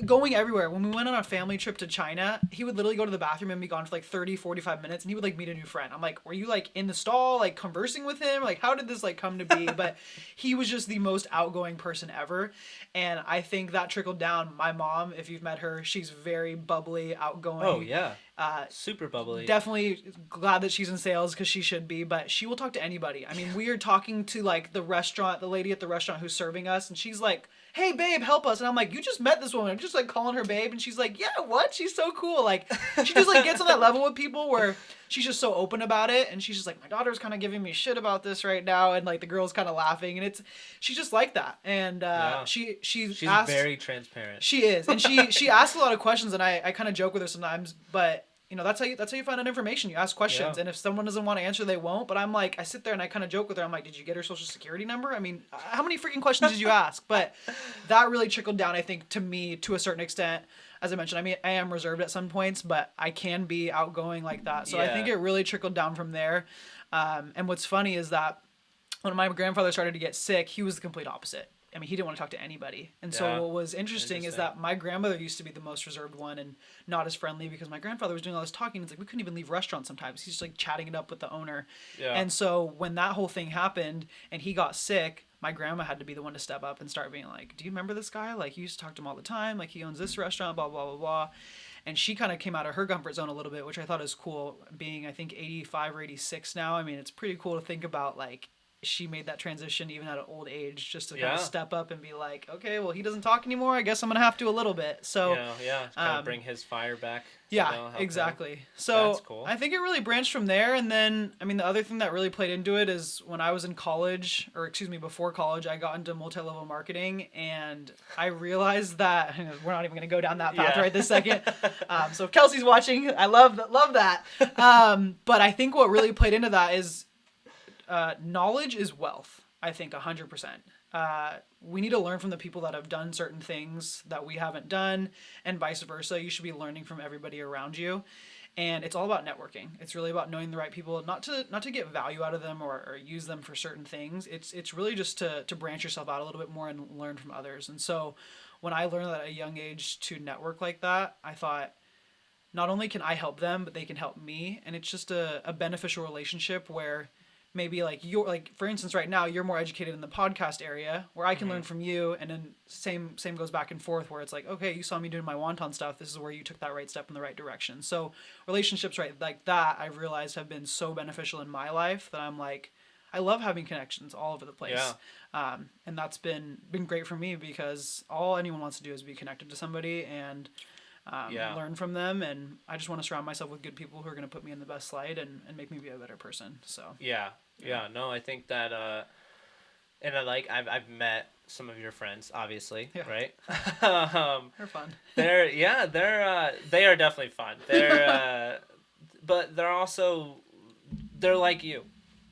going everywhere. When we went on a family trip to China, he would literally go to the bathroom and be gone for like 30, 45 minutes and he would like meet a new friend. I'm like, were you like in the stall, like conversing with him? Like, how did this like come to be? But he was just the most outgoing person ever. And I think that trickled down. My mom, if you've met her, she's very bubbly, Oh outgoing. yeah. Uh, Super bubbly. Definitely glad that she's in sales because she should be, but she will talk to anybody. I mean, we are talking to like the lady at the restaurant who's serving us, and she's like, "Hey, babe, help us!" And I'm like, "You just met this woman." I'm just like calling her babe, and she's like, "Yeah, what? She's so cool." Like, she just like gets on that level with people where she's just so open about it, and she's just like, "My daughter's kind of giving me shit about this right now," and like the girl's kind of laughing, and she's just like that, and Yeah. she She's asked. very transparent. She is, and she asks a lot of questions, and I kind of joke with her sometimes, but that's how you find out information. You ask Yeah. questions, and if someone doesn't want to answer, they won't. But I'm like, I sit there and I kind of joke with her. I'm like, did you get her social security number? I mean, how many freaking questions did you ask? But that really trickled down, I think, to me to a certain extent. As I mentioned, I mean, I am reserved at some points, but I can be outgoing like that. So I think Yeah. it really trickled down from there. And what's funny is that when my grandfather started to get sick, he was the complete opposite. I mean, he didn't want to talk to anybody. And so Yeah. what was interesting is Interesting. that my grandmother used to be the most reserved one and not as friendly because my grandfather was doing all this talking. It's like we couldn't even leave restaurants sometimes. He's just like chatting it up with the owner. Yeah. And so when that whole thing happened and he got sick, my grandma had to be the one to step up and start being like, "Do you remember this guy? Like you used to talk to him all the time. Like he owns this restaurant, blah blah blah blah." And she kind of came out of her comfort zone a little bit, which I thought is cool. Being I think 85 or 86 now, I mean, it's pretty cool to think about like she made that transition even at an old age just to kind of Yeah. step up and be like, okay, well, he doesn't talk anymore. I guess I'm gonna have to a little bit. So, Yeah. To kind of um, bring his fire back. yeah, Help him. exactly. That's So cool. I think it really branched from there. And then, I mean, the other thing that really played into it is when I was in college, or excuse me, before college, I got into multi-level marketing, and I realized that we're not even gonna go down that path Yeah. right this second. So if Kelsey's watching, I love that. But I think what really played into that is knowledge is wealth. I think 100%. We need to learn from the people that have done certain things that we haven't done, and vice versa. You should be learning from everybody around you, and it's all about networking. It's really about knowing the right people, not to get value out of them or use them for certain things. It's really just to branch yourself out a little bit more and learn from others. And so, when I learned at a young age to network like that, I thought not only can I help them, but they can help me, and it's just a beneficial relationship where maybe like you're like for instance right now you're more educated in the podcast area where I can Hmm. learn from you, and then same goes back and forth where it's like, okay, you saw me doing my wonton stuff, this is where you took that right step in the right direction. So relationships right like that I've realized have been so beneficial in my life that I'm like, I love having connections all over the Yeah. place. And that's been great for me because all anyone wants to do is be connected to somebody and Yeah. learn from them. And I just want to surround myself with good people who are going to put me in the best light and make me be a better person. So, Yeah. yeah. Yeah. No, I think that and I like I've met some of your friends, obviously, Yeah. right? um, They're fun. they are definitely fun. They're but they're also they're like you.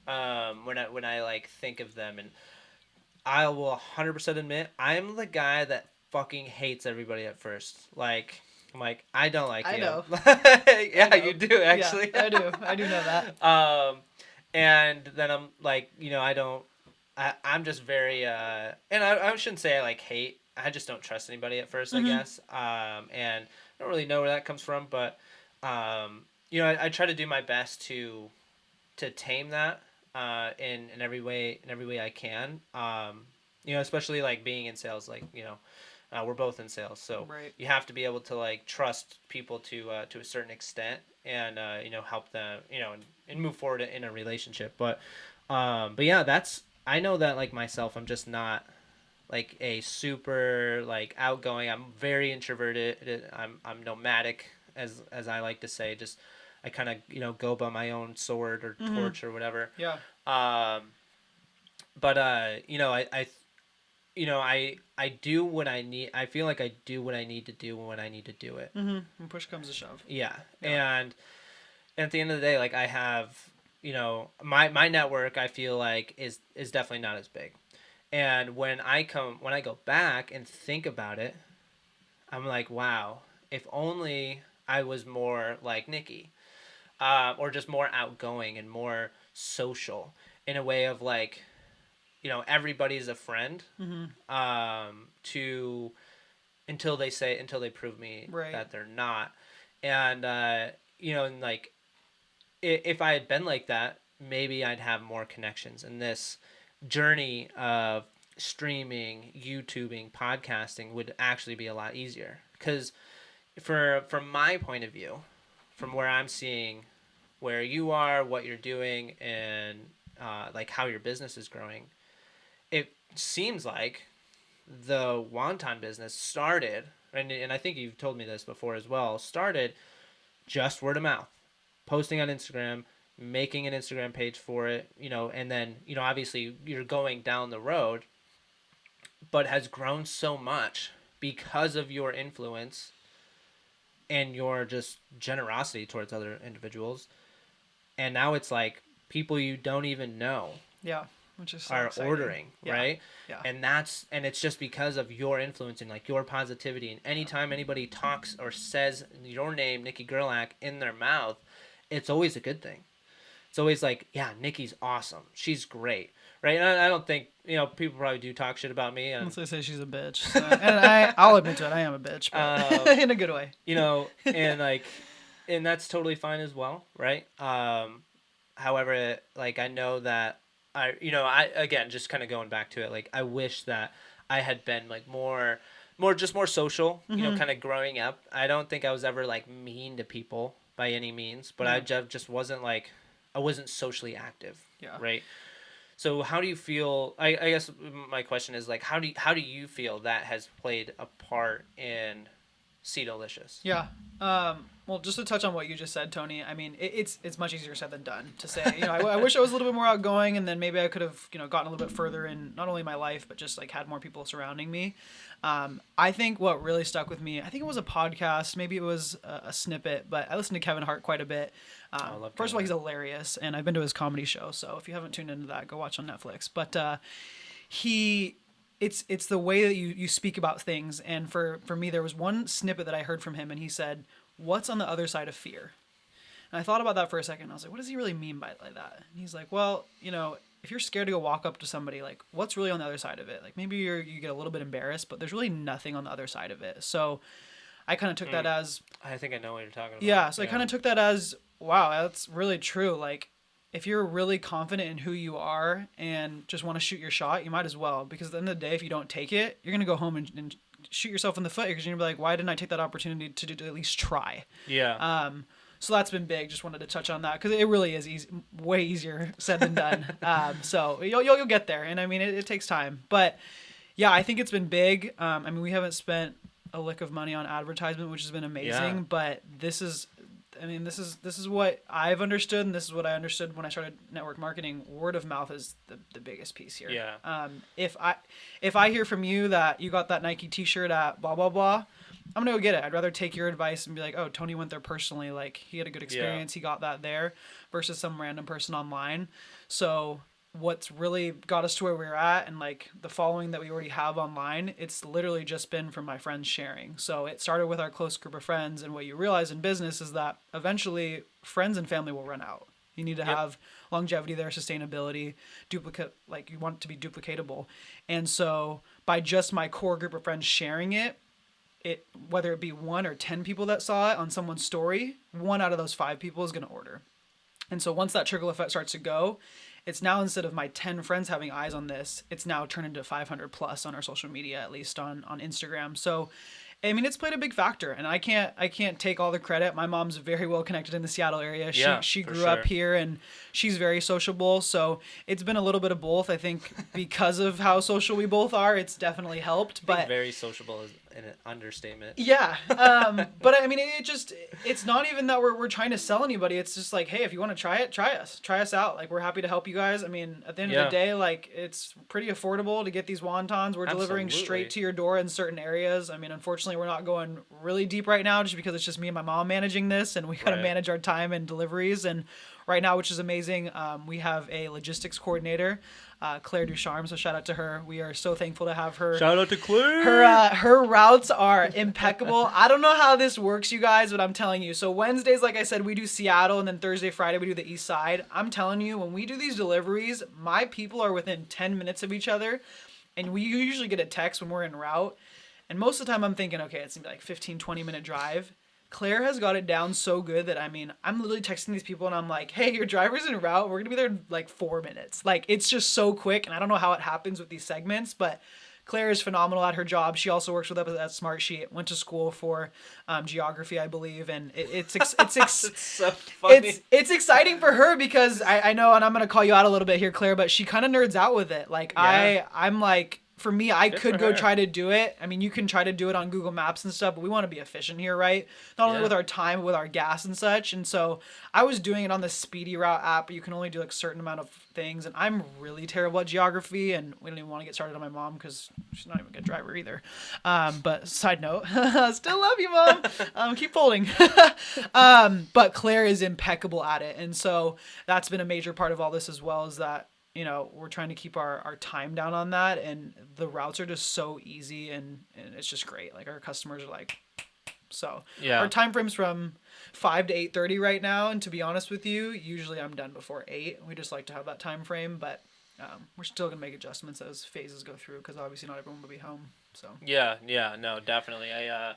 When I like think of them, and I will 100% admit I'm the guy that fucking hates everybody at first. Like I'm like, I don't like I you. know. Yeah, I know. you do actually. Yeah, I do. I do know that. And then I'm like, I don't. I'm just very, and I shouldn't say I like hate. I just don't trust anybody at first, I Mm-hmm. guess. And I don't really know where that comes from, but I try to do my best to tame that in every way I can. Especially like being in sales, like we're both in sales, so Right. you have to be able to like trust people to a certain extent, and help them, and move forward in a relationship. But yeah, that's I know that like myself, I'm just not. like a super like outgoing. I'm very introverted. I'm nomadic, as I like to say. Just I kind of go by my own sword or Mm-hmm. torch or whatever. Yeah. Um, but I do what I need. I feel like I do what I need to do when I need to do it. Mm-hmm. When push comes to shove. Yeah, Yeah. and at the end of the day, like I have, my network. I feel like is definitely not as big. And when I go back and think about it, I'm like, wow, if only I was more like Nikki, or just more outgoing and more social in a way of like, everybody's a friend, Mm-hmm. to until they prove me Right. that they're not. And and like if I had been like that, maybe I'd have more connections. And this journey of streaming, YouTubing, podcasting would actually be a lot easier. Because from my point of view, from where I'm seeing where you are, what you're doing, and like how your business is growing, it seems like the Wonton business started, and I think you've told me this before as well, started just word of mouth, posting on Instagram, making an Instagram page for it, and then, obviously you're going down the road, but has grown so much because of your influence and your just generosity towards other individuals. And now it's like people you don't even know Yeah. Which is so are exciting. ordering, Yeah. right? Yeah. And it's just because of your influence and like your positivity. And anytime anybody talks or says your name, Niki Gerlach, in their mouth, it's always a good thing. It's always like, yeah, Nikki's awesome. She's great, right? And I don't think people probably do talk shit about me, and Unless they say she's a bitch. So, and I'll admit to it. I am a bitch, but um, in a good way. and like, and that's totally fine as well, right? However, like I know that I again just kind of going back to it, like I wish that I had been like more social, Mm-hmm. kind of growing up. I don't think I was ever like mean to people by any means, but I Yeah. just wasn't like I wasn't socially active, Yeah. right? So how do you feel? I guess my question is like how do you feel that has played a part in Setolicous? Yeah. Well, just to touch on what you just said, Tony. I mean, it's much easier said than done to say. I wish I was a little bit more outgoing, and then maybe I could have gotten a little bit further in not only my life but just like had more people surrounding me. I think what really stuck with me, I think it was a podcast, maybe it was a snippet, but I listened to Kevin Hart quite a bit. Oh, I love First Kevin of all, he's Hart. hilarious, and I've been to his comedy show. So if you haven't tuned into that, go watch on Netflix. But he it's the way that you speak about things. And for me, there was one snippet that I heard from him, and he said, "What's on the other side of fear?" And I thought about that for a second. I was like, what does he really mean by that? And he's like, well, if you're scared to go walk up to somebody, like, what's really on the other side of it? Like, maybe you get a little bit embarrassed, but there's really nothing on the other side of it. So I kind of took that Mm, as, I think I know what you're talking about. yeah. So I Yeah. kind of took that as, wow, that's really true. Like, if you're really confident in who you are and just want to shoot your shot, you might as well. Because at the end of the day, if you don't take it, you're gonna go home and shoot yourself in the foot because you're gonna be like, why didn't I take that opportunity to at least try? Yeah. So that's been big. Just wanted to touch on that because it really is easy, way easier said than done. So you'll get there, and I mean it takes time, but yeah, I think it's been big. I mean we haven't spent a lick of money on advertisement, which has been Yeah. amazing, but this is what I've understood, and this is what I understood when I started network marketing. Word of mouth is the biggest piece here. Yeah. If I hear from you that you got that Nike T-shirt at blah blah blah, I'm gonna go get it. I'd rather take your advice and be like, oh, Tony went there personally. Like he had a good Yeah. experience. He got that there, versus some random person online. So what's really got us to where we're at and like the following that we already have online, it's literally just been from my friends sharing. So it started with our close group of friends, and what you realize in business is that eventually friends and family will run out. You need to Yep. have longevity there, sustainability, duplicate, like you want it to be duplicatable. And so by just my core group of friends sharing it, whether it be 1 or 10 people that saw it on someone's story, 1 out of those 5 people is going to order. And so once that trickle effect starts to go, it's now, instead of my 10 friends having eyes on this, it's now turned into 500 plus on our social media, at least on Instagram. So I mean, it's played a big factor, and I can't take all the credit. My mom's very well connected in the Seattle area. Yeah, She for grew up sure. here, and she's very sociable. So it's been a little bit of both. I think because of how social we both are, it's definitely helped. I think But very sociable is an understatement. yeah, but I mean, it's not even that we're trying to sell anybody. It's just like, hey, if you want to try it, try us out. Like, we're happy to help you guys. I mean, at the end of the Yeah, day, like, it's pretty affordable to get these wontons. We're delivering straight absolutely. to your door in certain areas. I mean, unfortunately, we're not going really deep right now just because it's just me and my mom managing this, and we got to Right. manage our time and deliveries. And right now, which is amazing, we have a logistics coordinator, Claire Ducharme. So shout out to her. We are so thankful to have her. Shout out to Her Claire. her routes are impeccable. I don't know how this works, you guys, but I'm telling you. So Wednesdays, like I said, we do Seattle, and then Thursday, Friday, we do the East Side. I'm telling you, when we do these deliveries, my people are within 10 minutes of each other, and we usually get a text when we're en route. And most of the time, I'm thinking, okay, it's gonna be like 15, 20-minute drive. Claire has got it down so good that, I mean, I'm literally texting these people and I'm like, hey, your driver's en route. We're gonna be there in like 4 minutes. Like, it's just so quick, and I don't know how it happens with these segments, but Claire is phenomenal at her job. She also works with us at Smartsheet. Went to school for geography, I believe, and It's so funny. it's exciting for her because I know, and I'm gonna call you out a little bit here, Claire, but she kind of nerds out with it. Like, Yeah. I'm like, for me, I Good could for go her. try to do it. I mean, you can try to do it on Google Maps and stuff, but we want to be efficient here, right? Not only Yeah. with our time, but with our gas and such. And so I was doing it on the Speedy Route app, but you can only do like a certain amount of things. And I'm really terrible at geography, and we don't even want to get started on my mom because she's not even a good driver either. But side note, still love you, mom. Keep folding. But Claire is impeccable at it, and so that's been a major part of all this as well. Is that, we're trying to keep our time down on that, and the routes are just so easy, and it's just great. Like, our customers are like, so our Yeah. time frame's from 5 to 8:30 right now, and to be honest with you, usually I'm done before 8. We just like to have that time frame, but we're still gonna make adjustments as phases go through because obviously not everyone will be home. So Yeah. Yeah. No, definitely. Yeah.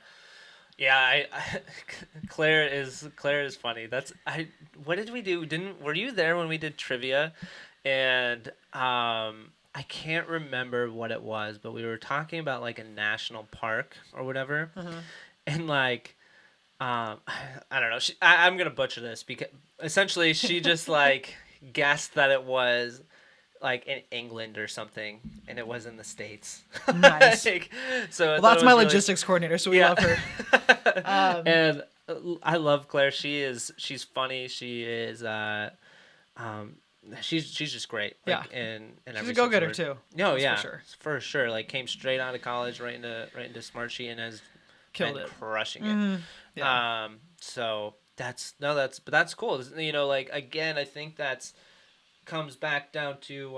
Claire is funny. What did we do? Didn't Were you there when we did trivia? And I can't remember what it was, but we were talking about like a national park or whatever, and like I don't know. I'm gonna butcher this because essentially she just like guessed that it was like in England or something, and it was in the States. nice. Like, so I Well, thought that's it my was really logistics coordinator, so we yeah. love her. And I love Claire. She's funny. She is um she's just great. Yeah, Like in she's a every sense of go-getter word. too. No, That's for yeah, sure. for sure. Like came straight out of college right into Smartsheet and has Killed been it. crushing it. Yeah. So that's cool. Like again, I think that's comes back down to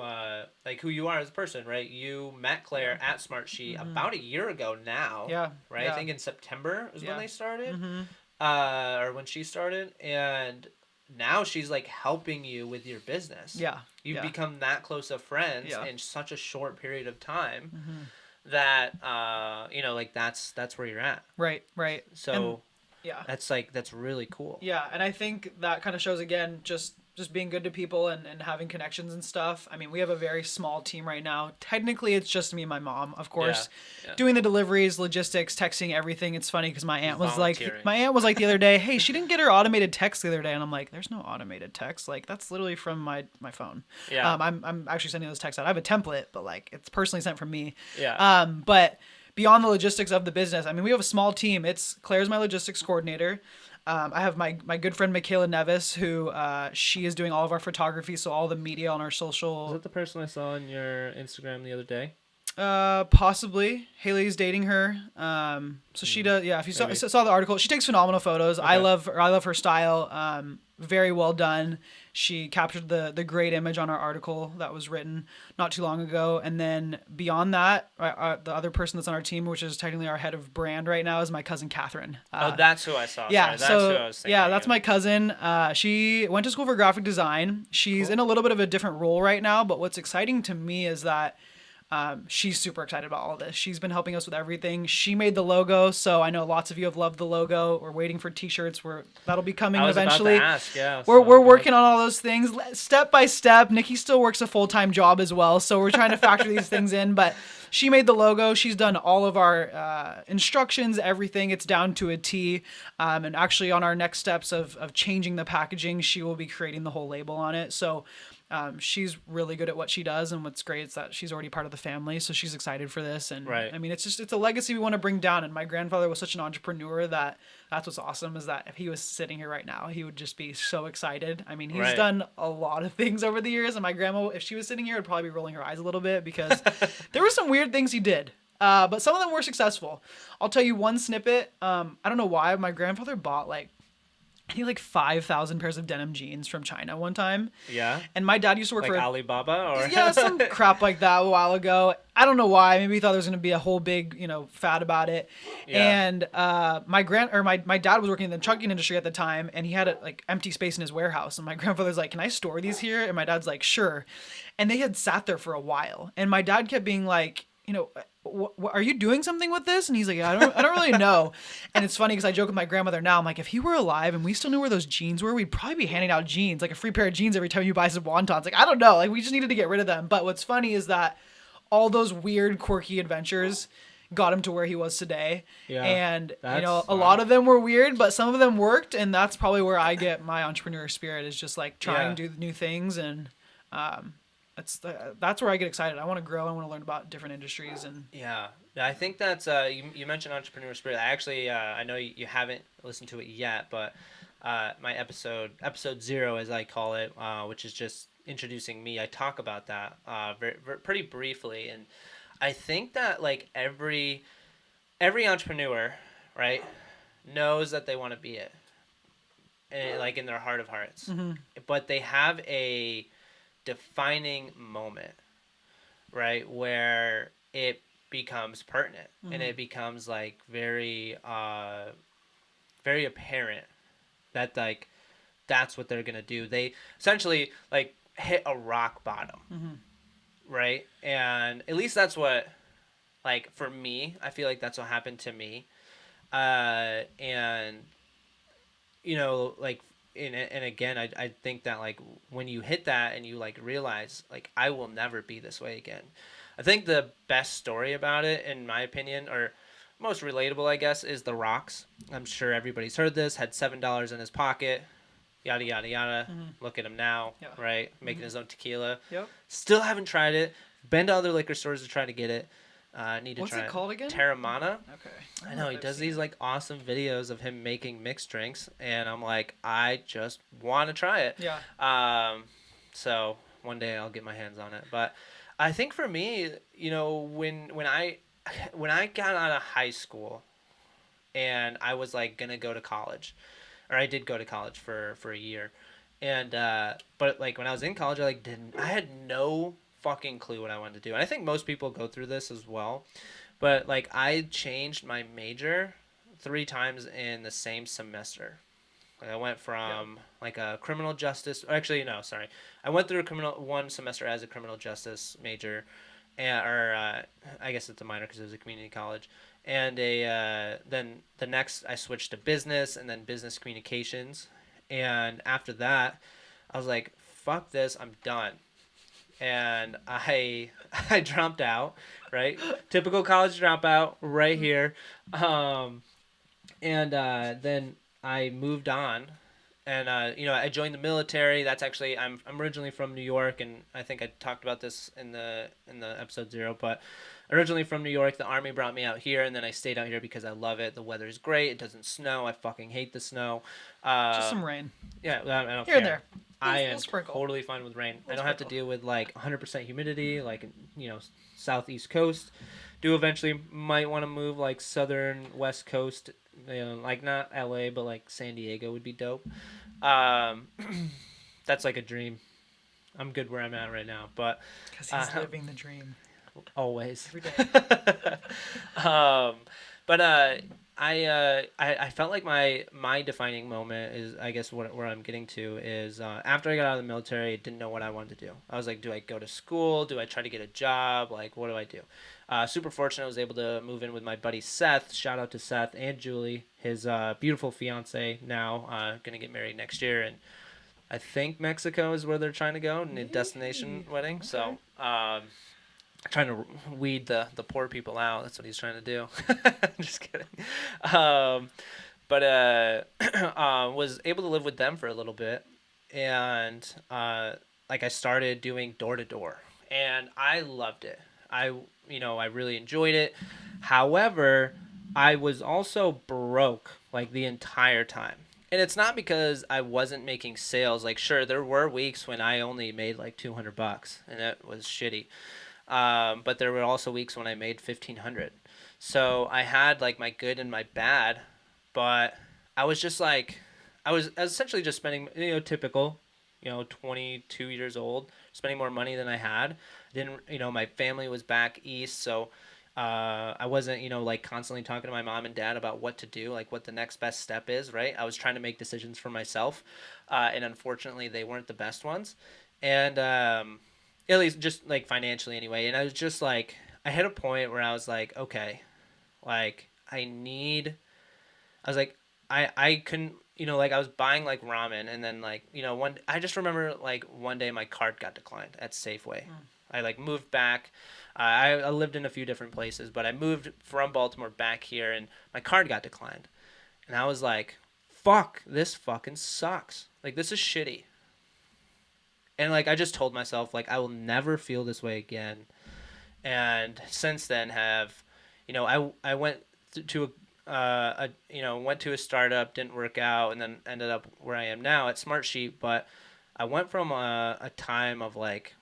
like who you are as a person, right? You met Claire at Smartsheet about a year ago now, Yeah. right? I Yeah. think in September is when Yeah. they started, or when she started, and now she's like helping you with your business. Yeah. You've Yeah. become that close of friends Yeah. in such a short period of time that like that's where you're at. Right. Right. And So yeah. that's really cool. Yeah, and I think that kind of shows again just being good to people and having connections and stuff. I mean, we have a very small team right now. Technically, it's just me and my mom, of course, Yeah. doing the deliveries, logistics, texting, everything. It's funny because Volunteering. my aunt was like the other day, hey, she didn't get her automated text the other day, and I'm like, there's no automated text. Like, that's literally from my phone. Yeah. I'm actually sending those texts out. I have a template, but like, it's personally sent from me. Yeah. But beyond the logistics of the business, I mean, we have a small team. It's Claire's my logistics coordinator. I have my good friend Michaela Nevis, who she is doing all of our photography, so all the media on our Is social. that the person I saw on your Instagram the other day? Possibly Haley's dating her. So she does. Yeah, if you Maybe. saw the article, she takes phenomenal photos. I Okay. love her style. Very well done. She captured the great image on our article that was written not too long ago. And then beyond that, the other person that's on our team, which is technically our head of brand right now, is my cousin Catherine. Oh, that's who I saw. Yeah, Sorry, that's who I so was thinking. yeah, that's my cousin. She went to school for graphic design. She's Cool. in a little bit of a different role right now, but what's exciting to me is that she's super excited about all this. She's been helping us with everything. She made the logo, so I know lots of you have loved the logo. We're waiting for T-shirts. That'll be coming I was eventually. about to ask, yeah. We're working on all those things step by step. Nikki still works a full-time job as well, so we're trying to factor these things in. But she made the logo. She's done all of our instructions, everything. It's down to a T. And actually, on our next steps of changing the packaging, she will be creating the whole label on it. So she's really good at what she does, and what's great is that she's already part of the family, so she's excited for this. And Right. I mean, it's a legacy we want to bring down. And my grandfather was such an entrepreneur that that's what's awesome is that if he was sitting here right now, he would just be so excited. I mean, he's Right. done a lot of things over the years, and my grandma, if she was sitting here, would probably be rolling her eyes a little bit because there were some weird things he did. But some of them were successful. I'll tell you one snippet. I don't know why my grandfather bought like I think like 5,000 pairs of denim jeans from China one time. Yeah. And my dad used to work Like for Alibaba or yeah, some crap like that a while ago. I don't know why. Maybe he thought there was going to be a whole big, fad about it. Yeah. And my dad was working in the trucking industry at the time, and he had a like empty space in his warehouse. And my grandfather's like, "Can I store these here?" And my dad's like, "Sure." And they had sat there for a while, and my dad kept being like, are you doing something with this? And he's like, I don't really know. And it's funny because I joke with my grandmother now. I'm like, if he were alive and we still knew where those jeans were, we'd probably be handing out jeans, like a free pair of jeans every time you buy some wontons. Like, I don't know. Like, we just needed to get rid of them. But what's funny is that all those weird, quirky adventures got him to where he was today. Yeah. And, That's a lot of them were weird, but some of them worked. And that's probably where I get my entrepreneur spirit is just like trying to do new things. And, that's where I get excited. I want to grow. I want to learn about different industries and Yeah, I think that's you mentioned entrepreneur spirit. I actually I know you haven't listened to it yet, but my episode 0 as I call it, which is just introducing me. I talk about that pretty briefly, and I think that like every entrepreneur, right, knows that they want to be it, and, like in their heart of hearts, but they have a defining moment, right, where it becomes pertinent and it becomes like very apparent that like that's what they're gonna do. They essentially like hit a rock bottom, right? And at least that's what, like, for me, I feel like that's what happened to me. And like, and again, I think that like when you hit that and you like realize like I will never be this way again. I think the best story about it, in my opinion, or most relatable, I guess, is The Rock's. I'm sure everybody's heard this. Had $7 in his pocket, yada yada yada. Look at him now, yeah. right? Making his own tequila. Yep. Still haven't tried it. Been to other liquor stores to try to get it. Need to What's try it called again? Terramana. Okay. I know he does these like awesome videos of him making mixed drinks, and I'm like, I just want to try it. Yeah. So one day I'll get my hands on it. But I think for me, when I got out of high school, and I was like gonna go to college, or I did go to college for a year, and but like when I was in college, I had no fucking clue what I wanted to do, and I think most people go through this as well. But like I changed my major 3 times in the same semester. Like I went from like a criminal justice. Actually, no, sorry. I went through one semester as a criminal justice major, or I guess it's a minor because it was a community college. And then the next I switched to business and then business communications. And after that, I was like, "Fuck this! I'm done." And I dropped out, right? Typical college dropout right here. And then I moved on, and I joined the military. That's actually I'm originally from New York, and I think I talked about this in the episode 0. But originally from New York, the Army brought me out here, and then I stayed out here because I love it. The weather is great. It doesn't snow. I fucking hate the snow. Just some rain. Yeah, I don't Here care. and there. I Little am sprinkle. totally fine with rain. I Little don't have to sprinkle. deal with like 100% humidity, like southeast coast. Do eventually might want to move like southern west coast, like not LA, but like San Diego would be dope. Um, that's like a dream. I'm good where I'm at right now, but Because he's living the dream always. every day. But I felt like my defining moment is, I guess, where I'm getting to is after I got out of the military, I didn't know what I wanted to do. I was like, do I go to school? Do I try to get a job? Like, what do I do? Super fortunate I was able to move in with my buddy Seth. Shout out to Seth and Julie, his beautiful fiance now, gonna get married next year, and I think Mexico is where they're trying to go, in a destination wedding. Okay. So trying to weed the poor people out. That's what he's trying to do. Just kidding. Um, but was able to live with them for a little bit, and like I started doing door to door, and I loved it. I really enjoyed it. However, I was also broke like the entire time. And it's not because I wasn't making sales. Like, sure, there were weeks when I only made like $200, and that was shitty. But there were also weeks when I made 1,500. So I had like my good and my bad, but I was just like, I was essentially just spending, typical, 22 years old, spending more money than I had. Didn't, my family was back east, so I wasn't, like constantly talking to my mom and dad about what to do, like what the next best step is, right? I was trying to make decisions for myself, and unfortunately, they weren't the best ones. And at least just like financially anyway. And I was just like, I hit a point where I was like, okay, like I was like, I couldn't, like I was buying like ramen, and then like, I just remember like one day my card got declined at Safeway. Mm. I like moved back. I lived in a few different places, but I moved from Baltimore back here, and my card got declined. And I was like, fuck, this fucking sucks. Like, this is shitty. And like, I just told myself, like, I will never feel this way again. And since then have, I went to went to a startup, didn't work out, and then ended up where I am now at Smartsheet. But I went from a time of like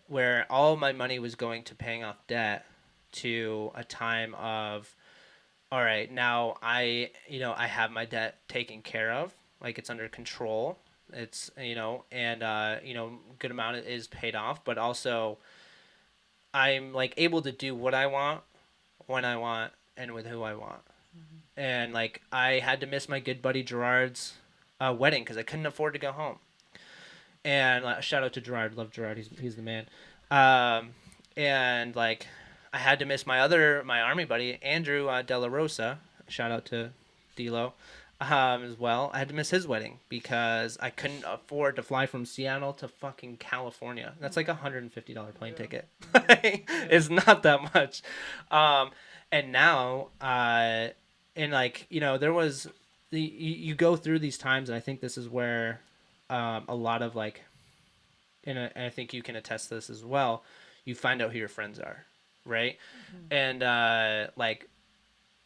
where all my money was going to paying off debt to a time of, all right, now I have my debt taken care of, like it's under control. It's, and good amount is paid off, but also I'm like able to do what I want, when I want, and with who I want. And like I had to miss my good buddy Gerard's wedding because I couldn't afford to go home. And shout out to Gerard, love Gerard, he's the man. Um, and like I had to miss my army buddy Andrew Della Rosa. Shout out to D'Lo. As well, I had to miss his wedding because I couldn't afford to fly from Seattle to fucking California. That's like $150 plane Yeah. ticket. Hmm. Yeah. It's not that much. Um, and now, and like there was you go through these times, and I think this is where a lot of like, and I think you can attest to this as well. You find out who your friends are, right? Hmm. And like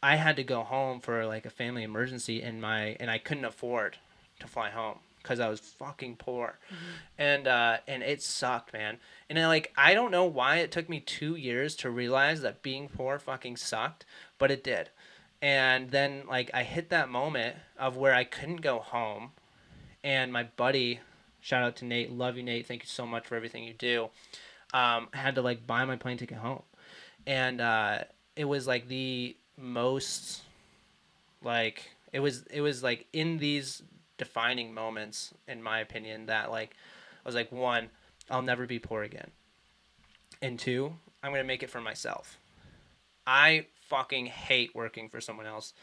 I had to go home for like a family emergency, and I couldn't afford to fly home because I was fucking poor, Hmm. and it sucked, man. And then, like I don't know why it took me 2 years to realize that being poor fucking sucked, but it did. And then like I hit that moment of where I couldn't go home, and my buddy, shout out to Nate, love you Nate, thank you so much for everything you do. Had to like buy my plane ticket home, and it was like the most like it was like in these defining moments in my opinion that like I was like, one, I'll never be poor again, and two, I'm gonna make it for myself. I fucking hate working for someone else.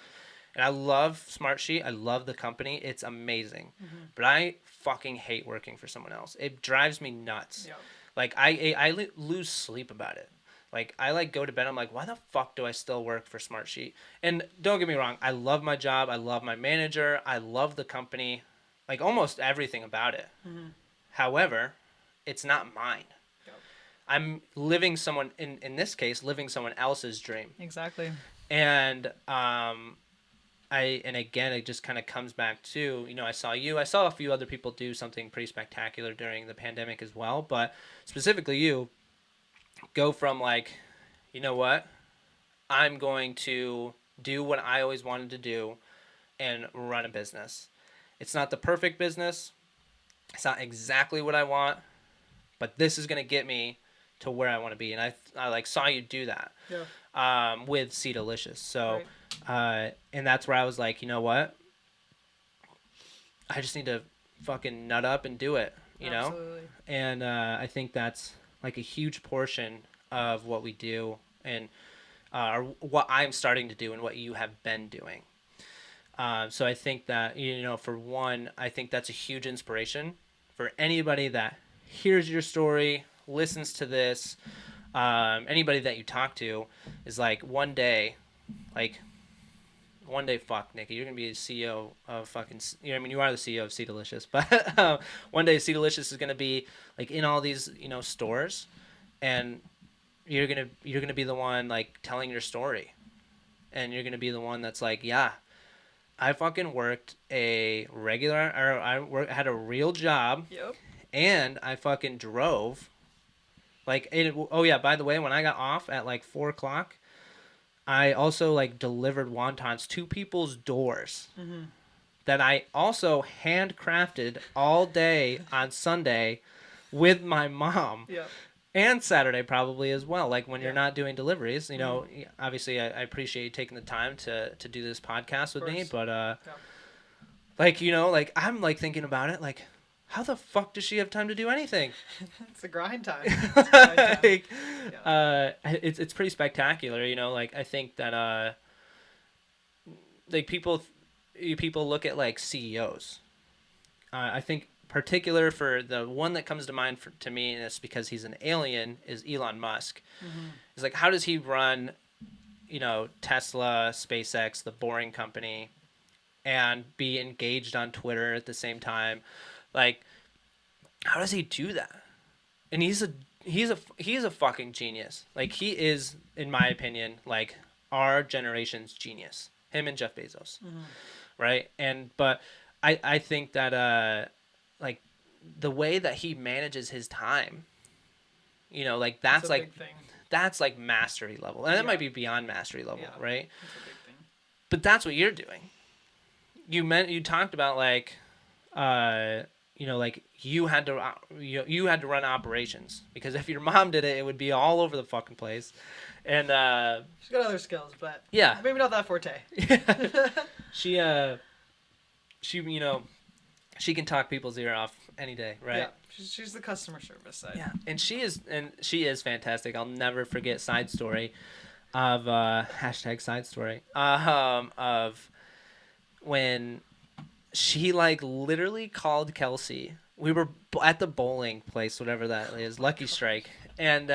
And I love Smartsheet. I love the company. It's amazing. Hmm. But I fucking hate working for someone else. It drives me nuts. Yeah. Like I lose sleep about it. Like I like go to bed. I'm like, why the fuck do I still work for Smartsheet? And don't get me wrong. I love my job. I love my manager. I love the company. Like almost everything about it. Hmm. However, it's not mine. Yep. I'm living someone in this case living someone else's dream. Exactly. And and again, it just kind of comes back to, I saw you, I saw a few other people do something pretty spectacular during the pandemic as well, but specifically you go from like, you know what, I'm going to do what I always wanted to do and run a business. It's not the perfect business, it's not exactly what I want, but this is going to get me to where I want to be. And I like saw you do that Yeah. with Setolicous. So, Right. and that's where I was like, you know what? I just need to fucking nut up and do it. Absolutely. And I think that's like a huge portion of what we do, and or what I'm starting to do and what you have been doing. So I think that, for one, I think that's a huge inspiration for anybody that hears your story, listens to this, Anybody that you talk to is like like one day, fuck, Nikki, you're gonna be the CEO of fucking. You know, I mean, you are the CEO of Setolicous, but one day Setolicous is gonna be like in all these stores, and you're gonna be the one like telling your story, and you're gonna be the one that's like, yeah, I fucking worked a regular, or had a real job, Yep. and I fucking drove. Oh yeah, by the way, when I got off at like 4 o'clock, I also like delivered wontons to people's doors Mm-hmm. that I also handcrafted all day on Sunday with my mom Yep. and Saturday probably as well. Like when you're Yeah. not doing deliveries, Mm-hmm. obviously I appreciate you taking the time to do this podcast Of with me, course. but Yeah. like like I'm like thinking about it like how the fuck does she have time to do anything? It's a grind time. It's a grind time. Like, Yeah. it's pretty spectacular, like I think that like people look at like CEOs. I think particular for the one that comes to mind to me, and it's because he's an alien, is Elon Musk. Mm-hmm. It's like how does he run, Tesla, SpaceX, the Boring Company, and be engaged on Twitter at the same time? Like, how does he do that? And he's a fucking genius. Like he is, in my opinion, like our generation's genius. Him and Jeff Bezos, Mm-hmm. right? And but I think that like the way that he manages his time, like It's a big thing. that's like mastery level, and that Yeah. might be beyond mastery level, Yeah. right? It's a big thing. But that's what you're doing. You talked about like uh like you had to run operations because if your mom did it, it would be all over the fucking place, and She's got other skills, but yeah. maybe not that forte. she she she can talk people's ear off any day, right? Yeah. She's the customer service side. Yeah, and she is fantastic. I'll never forget side story of hashtag side story of when she like literally called Kelsey. We were at the bowling place, whatever that is, Lucky Strike, and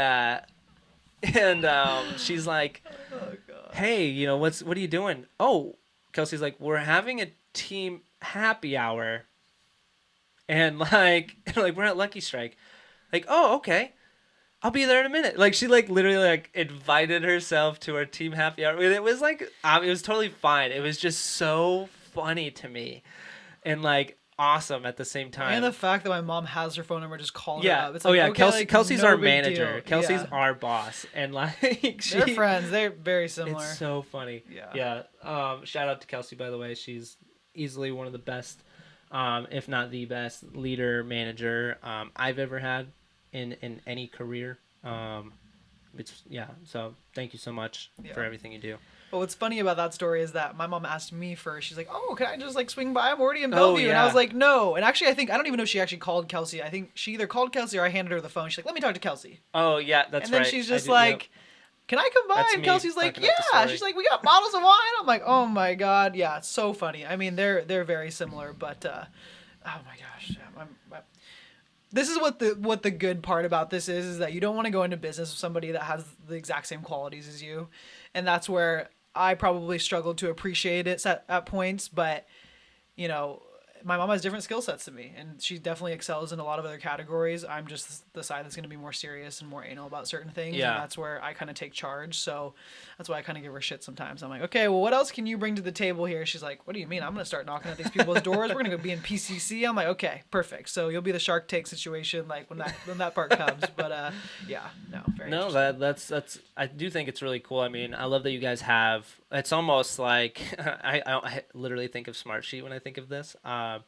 she's like, Oh god. "Hey, what are you doing?" Oh, Kelsey's like, "We're having a team happy hour, and like like we're at Lucky Strike." Like, "Oh, okay. I'll be there in a minute." Like she like literally like invited herself to our team happy hour. It was like it was totally fine. It was just so funny to me and like awesome at the same And the time. fact that my mom has her phone number, just call her Yeah. up. It's Oh like, yeah. okay, Kelsey's no our big manager. deal. Kelsey's Yeah. our boss, and like They're friends. They're very similar. it's so funny. Yeah. Yeah. Shout out to Kelsey, by the way. She's easily one of the best, if not the best leader manager I've ever had in any career. It's yeah. So thank you so much for Yeah. everything you do. But what's funny about that story is that my mom asked me first. She's like, "Oh, can I just like swing by? I'm already in Oh Bellevue." And I was yeah. like, "No." And actually, I don't even know if she actually called Kelsey. I think she either called Kelsey or I handed her the phone. She's like, "Let me talk to Kelsey." Oh yeah. That's And then right. she's I just do, yep. like, "Can I come by?" That's And me Kelsey's like, fucking up the "Yeah." story. She's like, "We got bottles of wine." I'm like, "Oh my god, yeah, it's so funny." I mean, they're very similar, but oh my gosh, yeah, this is what the good part about this is that you don't want to go into business with somebody that has the exact same qualities as you, and that's where I probably struggled to appreciate it at points, but you know, my mom has different skill sets than me, and she definitely excels in a lot of other categories. I'm just the side that's going to be more serious and more anal about certain things, and Yeah. that's where I kind of take charge. So that's why I kind of give her shit sometimes. I'm like, okay, well, what else can you bring to the table here? She's like, what do you mean? I'm going to start knocking at these people's doors. We're going to go be in PCC. I'm like, okay, perfect. So you'll be the Shark Tank situation, like when that part comes. But yeah, no, very No, interesting. that's I do think it's really cool. I mean, I love that you guys have. It's almost like I literally think of Smartsheet when I think of this.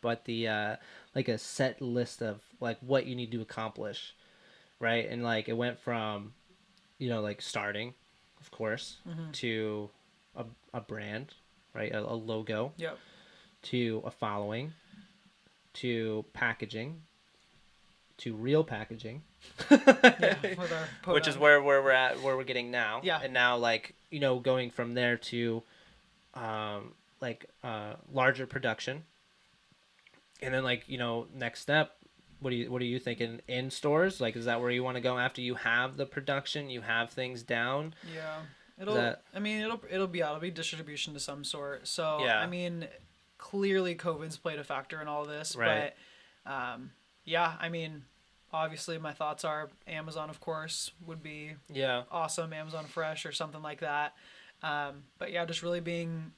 But the like a set list of like what you need to accomplish, right? And like it went from, like starting, of course, Mm-hmm. to a brand, right? A logo, Yep. to a following, to packaging, to real packaging. Yeah, with our Which is podunk. where we're at, where we're getting now. Yeah. And now, like, going from there to like larger production, and then like next step, what are you thinking in stores? Like, is that where you want to go after you have the production, you have things down? Yeah. Is that I mean, it'll be distribution to some sort. So, I yeah, mean, clearly COVID's played a factor in all this, right. but yeah, I mean, obviously my thoughts are Amazon, of course, would be Yeah. awesome, Amazon Fresh or something like that. But yeah, just really being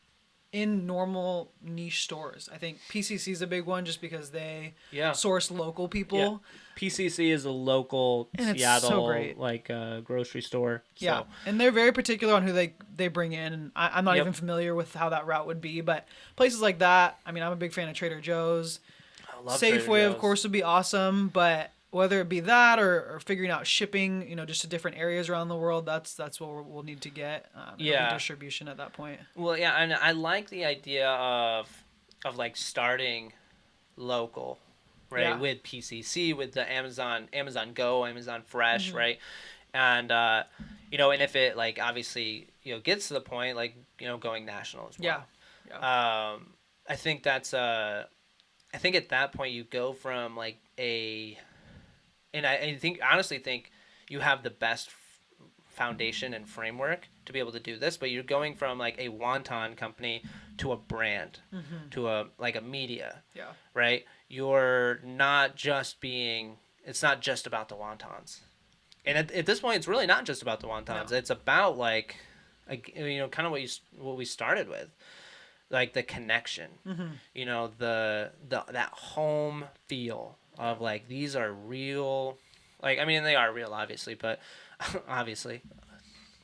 in normal niche stores. I think PCC is a big one just because they Yeah. source local Yeah. people, PCC is a local and it's so Seattle great. like grocery store. Yeah, So, and they're very particular on who they bring in. And I'm not yep. even familiar with how that route would be, but places like that. I mean, I'm a big fan of Trader Joe's. I love Trader Safeway, of Joe's. course, would be awesome, but whether it be that or figuring out shipping, just to different areas around the world, that's what we'll need to get. It'll be Yeah. distribution at that point. Well, yeah, and I like the idea of like starting local, right? Yeah. With PCC, with the Amazon Go, Amazon Fresh, Hmm. right? And and if it like obviously gets to the point like going national as Yeah. well. Yeah. I think I think at that point you go from like and I think honestly think you have the best foundation and framework to be able to do this, but you're going from like a wonton company to a brand, Hmm. to a like a media, Yeah. right? You're not just being it's not just about the wontons. And at this point it's really not just about the No. wontons. It's about like kind of what we started with. Like the connection. Hmm. The that home feel Yeah. of like these are real, like I mean they are real obviously, but obviously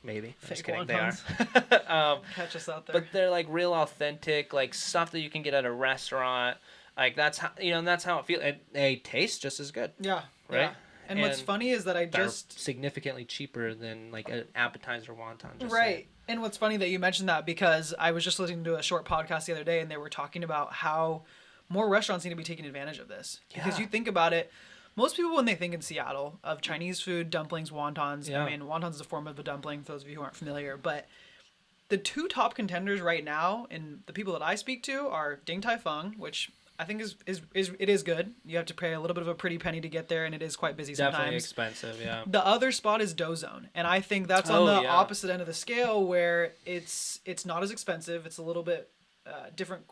maybe I'm just Fake kidding they are. wontons. um, Catch us out but there. they're like real authentic like stuff that you can get at a restaurant, like that's how and that's how it feels, and they taste just as good, Yeah. right? Yeah. And what's And funny is that I they're just significantly cheaper than like an appetizer wonton, just saying. right. And what's funny that you mentioned that because I was just listening to a short podcast the other day and they were talking about how more restaurants need to be taking advantage of this. Because Yeah. you think about it, most people when they think in Seattle of Chinese food, dumplings, wontons, I Yeah. mean, wontons is a form of a dumpling for those of you who aren't familiar, but the two top contenders right now and the people that I speak to are Ding Tai Fung, which I think is it is good. You have to pay a little bit of a pretty penny to get there and it is quite busy Definitely sometimes. expensive, yeah. The other spot is Dozone, and I think that's on Oh the yeah. opposite end of the scale where it's not as expensive. It's a little bit different,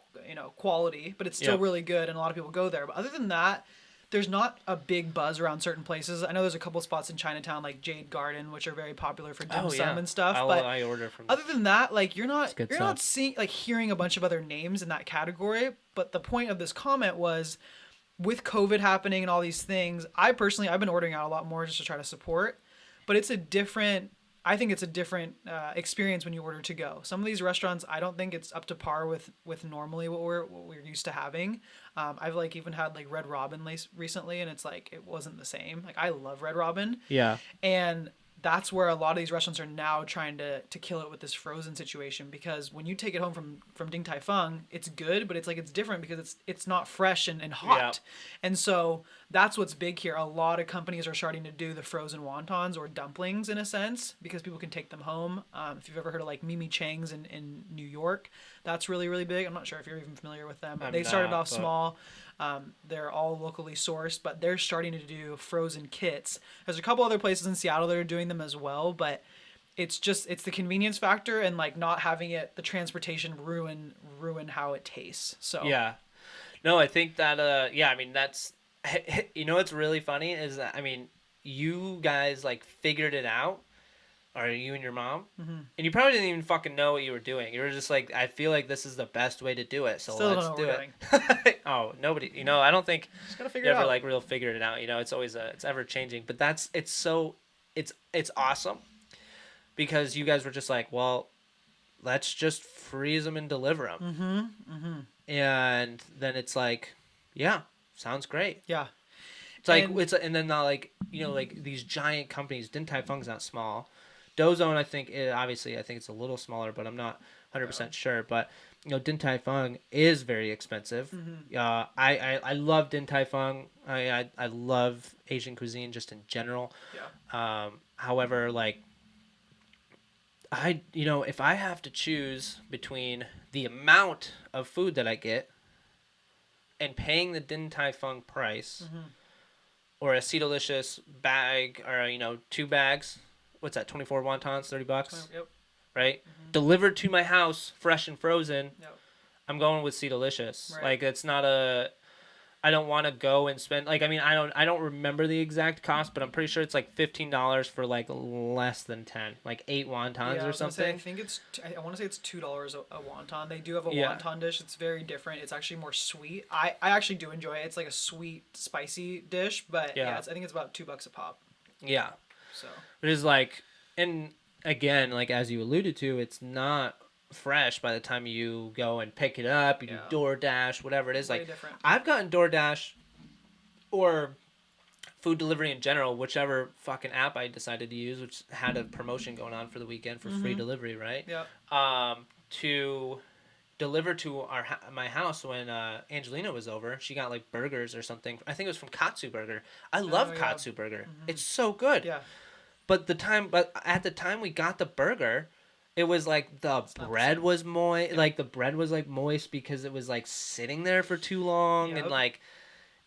quality, but it's still Yep. really good, and a lot of people go there. But other than that, there's not a big buzz around certain places. I know there's a couple spots in Chinatown like Jade Garden, which are very popular for dim Oh sum yeah. and stuff. I But I order from. other than that, like It's good you're stuff. not seeing like hearing a bunch of other names in that category. But the point of this comment was with COVID happening and all these things, I've been ordering out a lot more just to try to support, but it's a different. I think it's a different experience when you order to go. Some of these restaurants, I don't think it's up to par with normally what we're used to having. I've like even had like Red Robin recently, and it's like it wasn't the same. Like I love Red Robin, Yeah. and that's where a lot of these restaurants are now trying to kill it with this frozen situation because when you take it home from Ding Tai Fung, it's good, but it's different because it's not fresh and Yeah. hot. And so that's what's big here. A lot of companies are starting to do the frozen wontons or dumplings in a sense because people can take them home. If you've ever heard of like Mimi Chang's in New York, that's really, really big. I'm not sure if you're even familiar with them. I'm They started not, off but small. They're all locally sourced, but they're starting to do frozen kits. There's a couple other places in Seattle that are doing them as well, but it's the convenience factor and like not having the transportation ruin how it tastes. So yeah. No, I think that yeah, I mean that's what's really funny is that I mean you guys like figured it out, or you and your mom, mhm. and you probably didn't even fucking know what you were doing. You were just like, I feel like this is the best way to do it, so Still don't know let's what do we're it. doing. Oh, nobody, I don't think Just gotta figure you it ever out. like real figured it out. It's always it's ever changing, but it's so it's awesome because you guys were just like, well, let's just freeze them and deliver them. Mm-hmm. Mm-hmm. And then it's like, yeah, sounds great. Yeah. It's like And and then not like like these giant companies. Din Tai Fung's not small. Dozone, I think obviously I think it's a little smaller, but I'm not uh, 100% sure. But Din Tai Fung is very expensive. mm-hmm. I love Din Tai Fung. I love Asian cuisine just in general. Yeah. However, like if I have to choose between the amount of food that I get and paying the Din Tai Fung price, Mm-hmm. or a Setolicous bag, or 2 bags. What's that? 24 wontons, $30, Yep. right? Mm-hmm. Delivered to my house, fresh and frozen. Yep. I'm going with Setolicous. Right. Like it's not a. I don't want to go and spend like I don't remember the exact cost, but I'm pretty sure it's like $15 for like less than 10, like 8 wontons Yeah, I or was gonna say I something. think I want to say it's $2 a wonton. They do have a Yeah. wonton dish. It's very different. It's actually more sweet. I actually do enjoy it. It's like a sweet, spicy dish, but yeah, Yeah. I think it's about $2 a pop. Yeah. So It is like, and again, like as you alluded to, it's not fresh by the time you go and pick it up. You do yeah, DoorDash, whatever it is. way Like different. I've gotten DoorDash or food delivery in general, whichever fucking app I decided to use, which had a promotion going on for the weekend for free delivery, right? Yeah. To deliver to my house when Angelina was over. She got like burgers or something. I think it was from Katsu Burger. I love yeah. Katsu Burger. It's so good. Yeah. But at the time we got the burger, it was like the bread was moist. Yeah. Like the bread was like moist because it was like sitting there for too long, and Yep. like,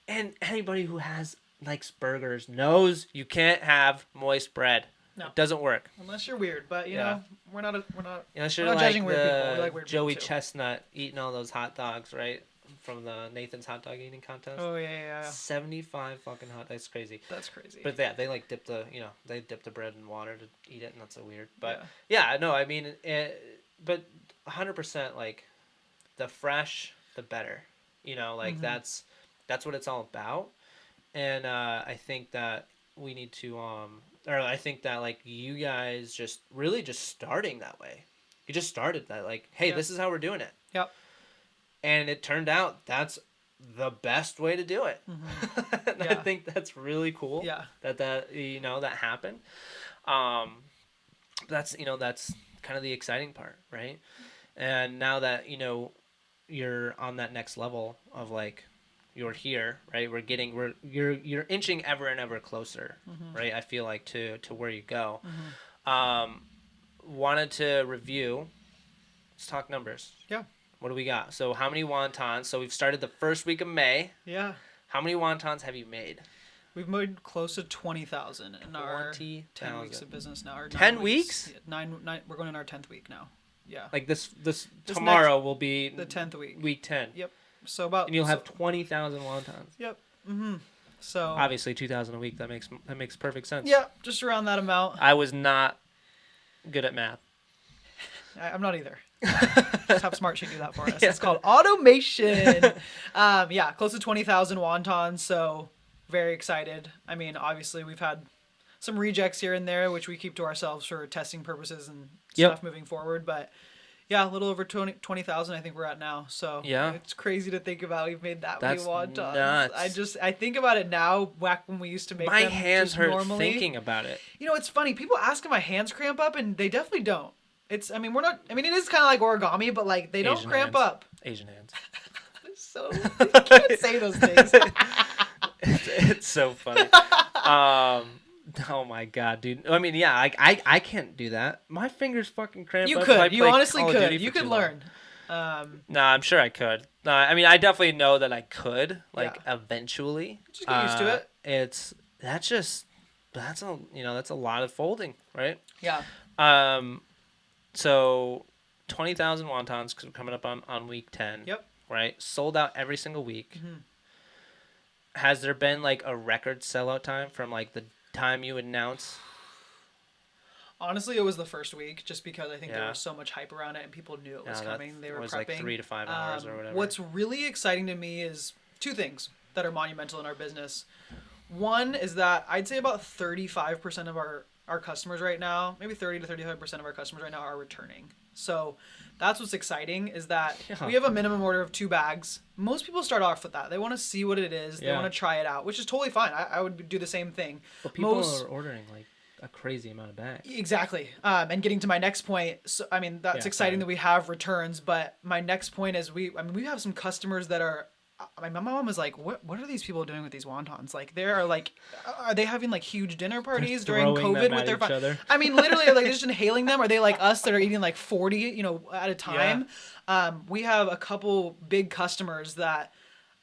and anybody who likes burgers knows you can't have moist bread. No. It doesn't work. Unless you're weird, but you Yeah. know, we're not Unless we're you're not like judging weird people. We like weird Joey people too. Chestnut eating all those hot dogs, right? From the Nathan's hot dog eating contest. Oh yeah. 75 fucking hot. That's crazy. That's crazy. But yeah, they like they dip the bread in water to eat it, and that's so weird. But yeah, no, I mean, but 100% like the fresh, the better. Like that's what it's all about. And I think that we need to or I think that like you guys just really just starting that way. You just started that like, hey, this is how we're doing it. Yep. And it turned out that's the best way to do it. And I think that's really cool. Yeah. That that happened. That's that's kind of the exciting part, right? And now that you're on that next level of like you're here, right? You're inching ever and ever closer, right? I feel like to where you go. Wanted to review. Let's talk numbers. Yeah. What do we got? So how many wontons? So we've started the first week of May. Yeah. How many wontons have you made? We've made close to 20,000 in our 20,000. 10 weeks of business now. Or 10 weeks? Yeah, nine. We're going in our 10th week now. Yeah. Like this tomorrow will be the 10th week. Week 10. Yep. So about. And you'll have 20,000 wontons. Yep. So. Obviously 2,000 a week. That makes perfect sense. Yeah, just around that amount. I was not good at math. I'm not either. Just have Smart Sheet do that for us. It's called automation. Yeah, close to 20,000 wontons. So very excited. I mean, obviously we've had some rejects here and there, which we keep to ourselves for testing purposes and stuff moving forward. But yeah, a little over 20,000 I think we're at now. So yeah, it's crazy to think about. We've made that That's many wontons. Nuts. I think about it now. Back when we used to make my them hands just hurt normally. thinking about it. It's funny. People ask if my hands cramp up, and they definitely don't. It is kind of like origami, but like they don't Asian cramp hands. up. Asian hands. So you can't say those things. It's so funny. Oh my god, dude. I mean, yeah, I can't do that. My fingers fucking cramp You up if I could. You play honestly Call of could. Duty You for could too long. learn. Nah, I'm sure I could. I mean, I definitely know that I could, like, Yeah. eventually. Just get used to it. That's a lot of folding, right? Yeah. So 20,000 wontons coming up on week 10. Yep. Right? Sold out every single week. Has there been like a record sellout time from like the time you announce? Honestly, it was the first week, just because I think there Yeah. was so much hype around it and people knew it was Yeah, coming. They were was prepping. like 3 to 5 hours or whatever. What's really exciting to me is two things that are monumental in our business. One is that I'd say about 35% of our customers right now, maybe 30 to 35% of our customers right now are returning. So that's what's exciting, is that we have a minimum order of 2 bags. Most people start off with that. They want to see what it is. They want to try it out, which is totally fine. I would do the same thing. But people are ordering like a crazy amount of bags. Exactly. And getting to my next point, so I mean that's exciting that we have returns, but my next point is we have some customers that are. My mom was like, "What are these people doing with these wontons? Like, are they having like huge dinner parties during COVID with their other? I mean, literally, like they're just inhaling them. Are they like us that are eating like 40, at a time? We have a couple big customers that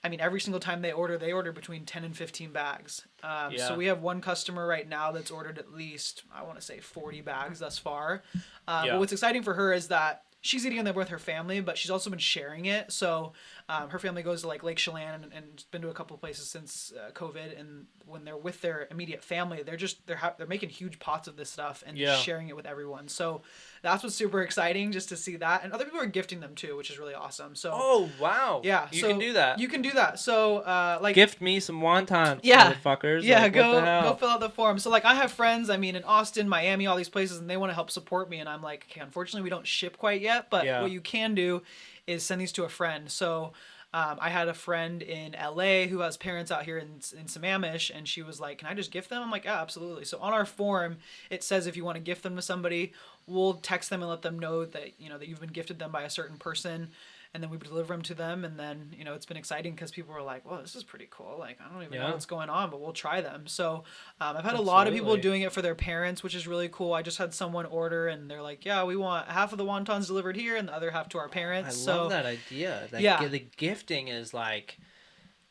I mean, every single time they order between 10 and 15 bags. So Yeah. we have one customer right now that's ordered at least, I want to say 40 bags thus far. But Yeah. what's exciting for her is that she's eating them with her family, but she's also been sharing it. So her family goes to like Lake Chelan and been to a couple places since COVID. And when they're with their immediate family, they're making huge pots of this stuff and just Yeah. sharing it with everyone. So that's what's super exciting, just to see that. And other people are gifting them too, which is really awesome. So Oh wow. yeah, You so can do that. you can do that. So like Gift me some wontons, yeah, motherfuckers. yeah, Like, what the go hell? fill out the form. So like I have friends, I mean in Austin, Miami, all these places, and they want to help support me, and I'm like, okay, unfortunately we don't ship quite yet, but Yeah. what you can do is send these to a friend. So I had a friend in LA who has parents out here in Sammamish, and she was like, "Can I just gift them?" I'm like, "Yeah, absolutely." So on our form, it says if you want to gift them to somebody, we'll text them and let them know that that you've been gifted them by a certain person, and then we deliver them to them. And then it's been exciting because people were like, "Well, this is pretty cool. Like I don't even know Yeah. what's going on, but we'll try them." So I've had a lot of people Absolutely. doing it for their parents, which is really cool. I just had someone order, and they're like, "Yeah, we want half of the wontons delivered here and the other half to our I parents." love So that idea. yeah, The gifting is like,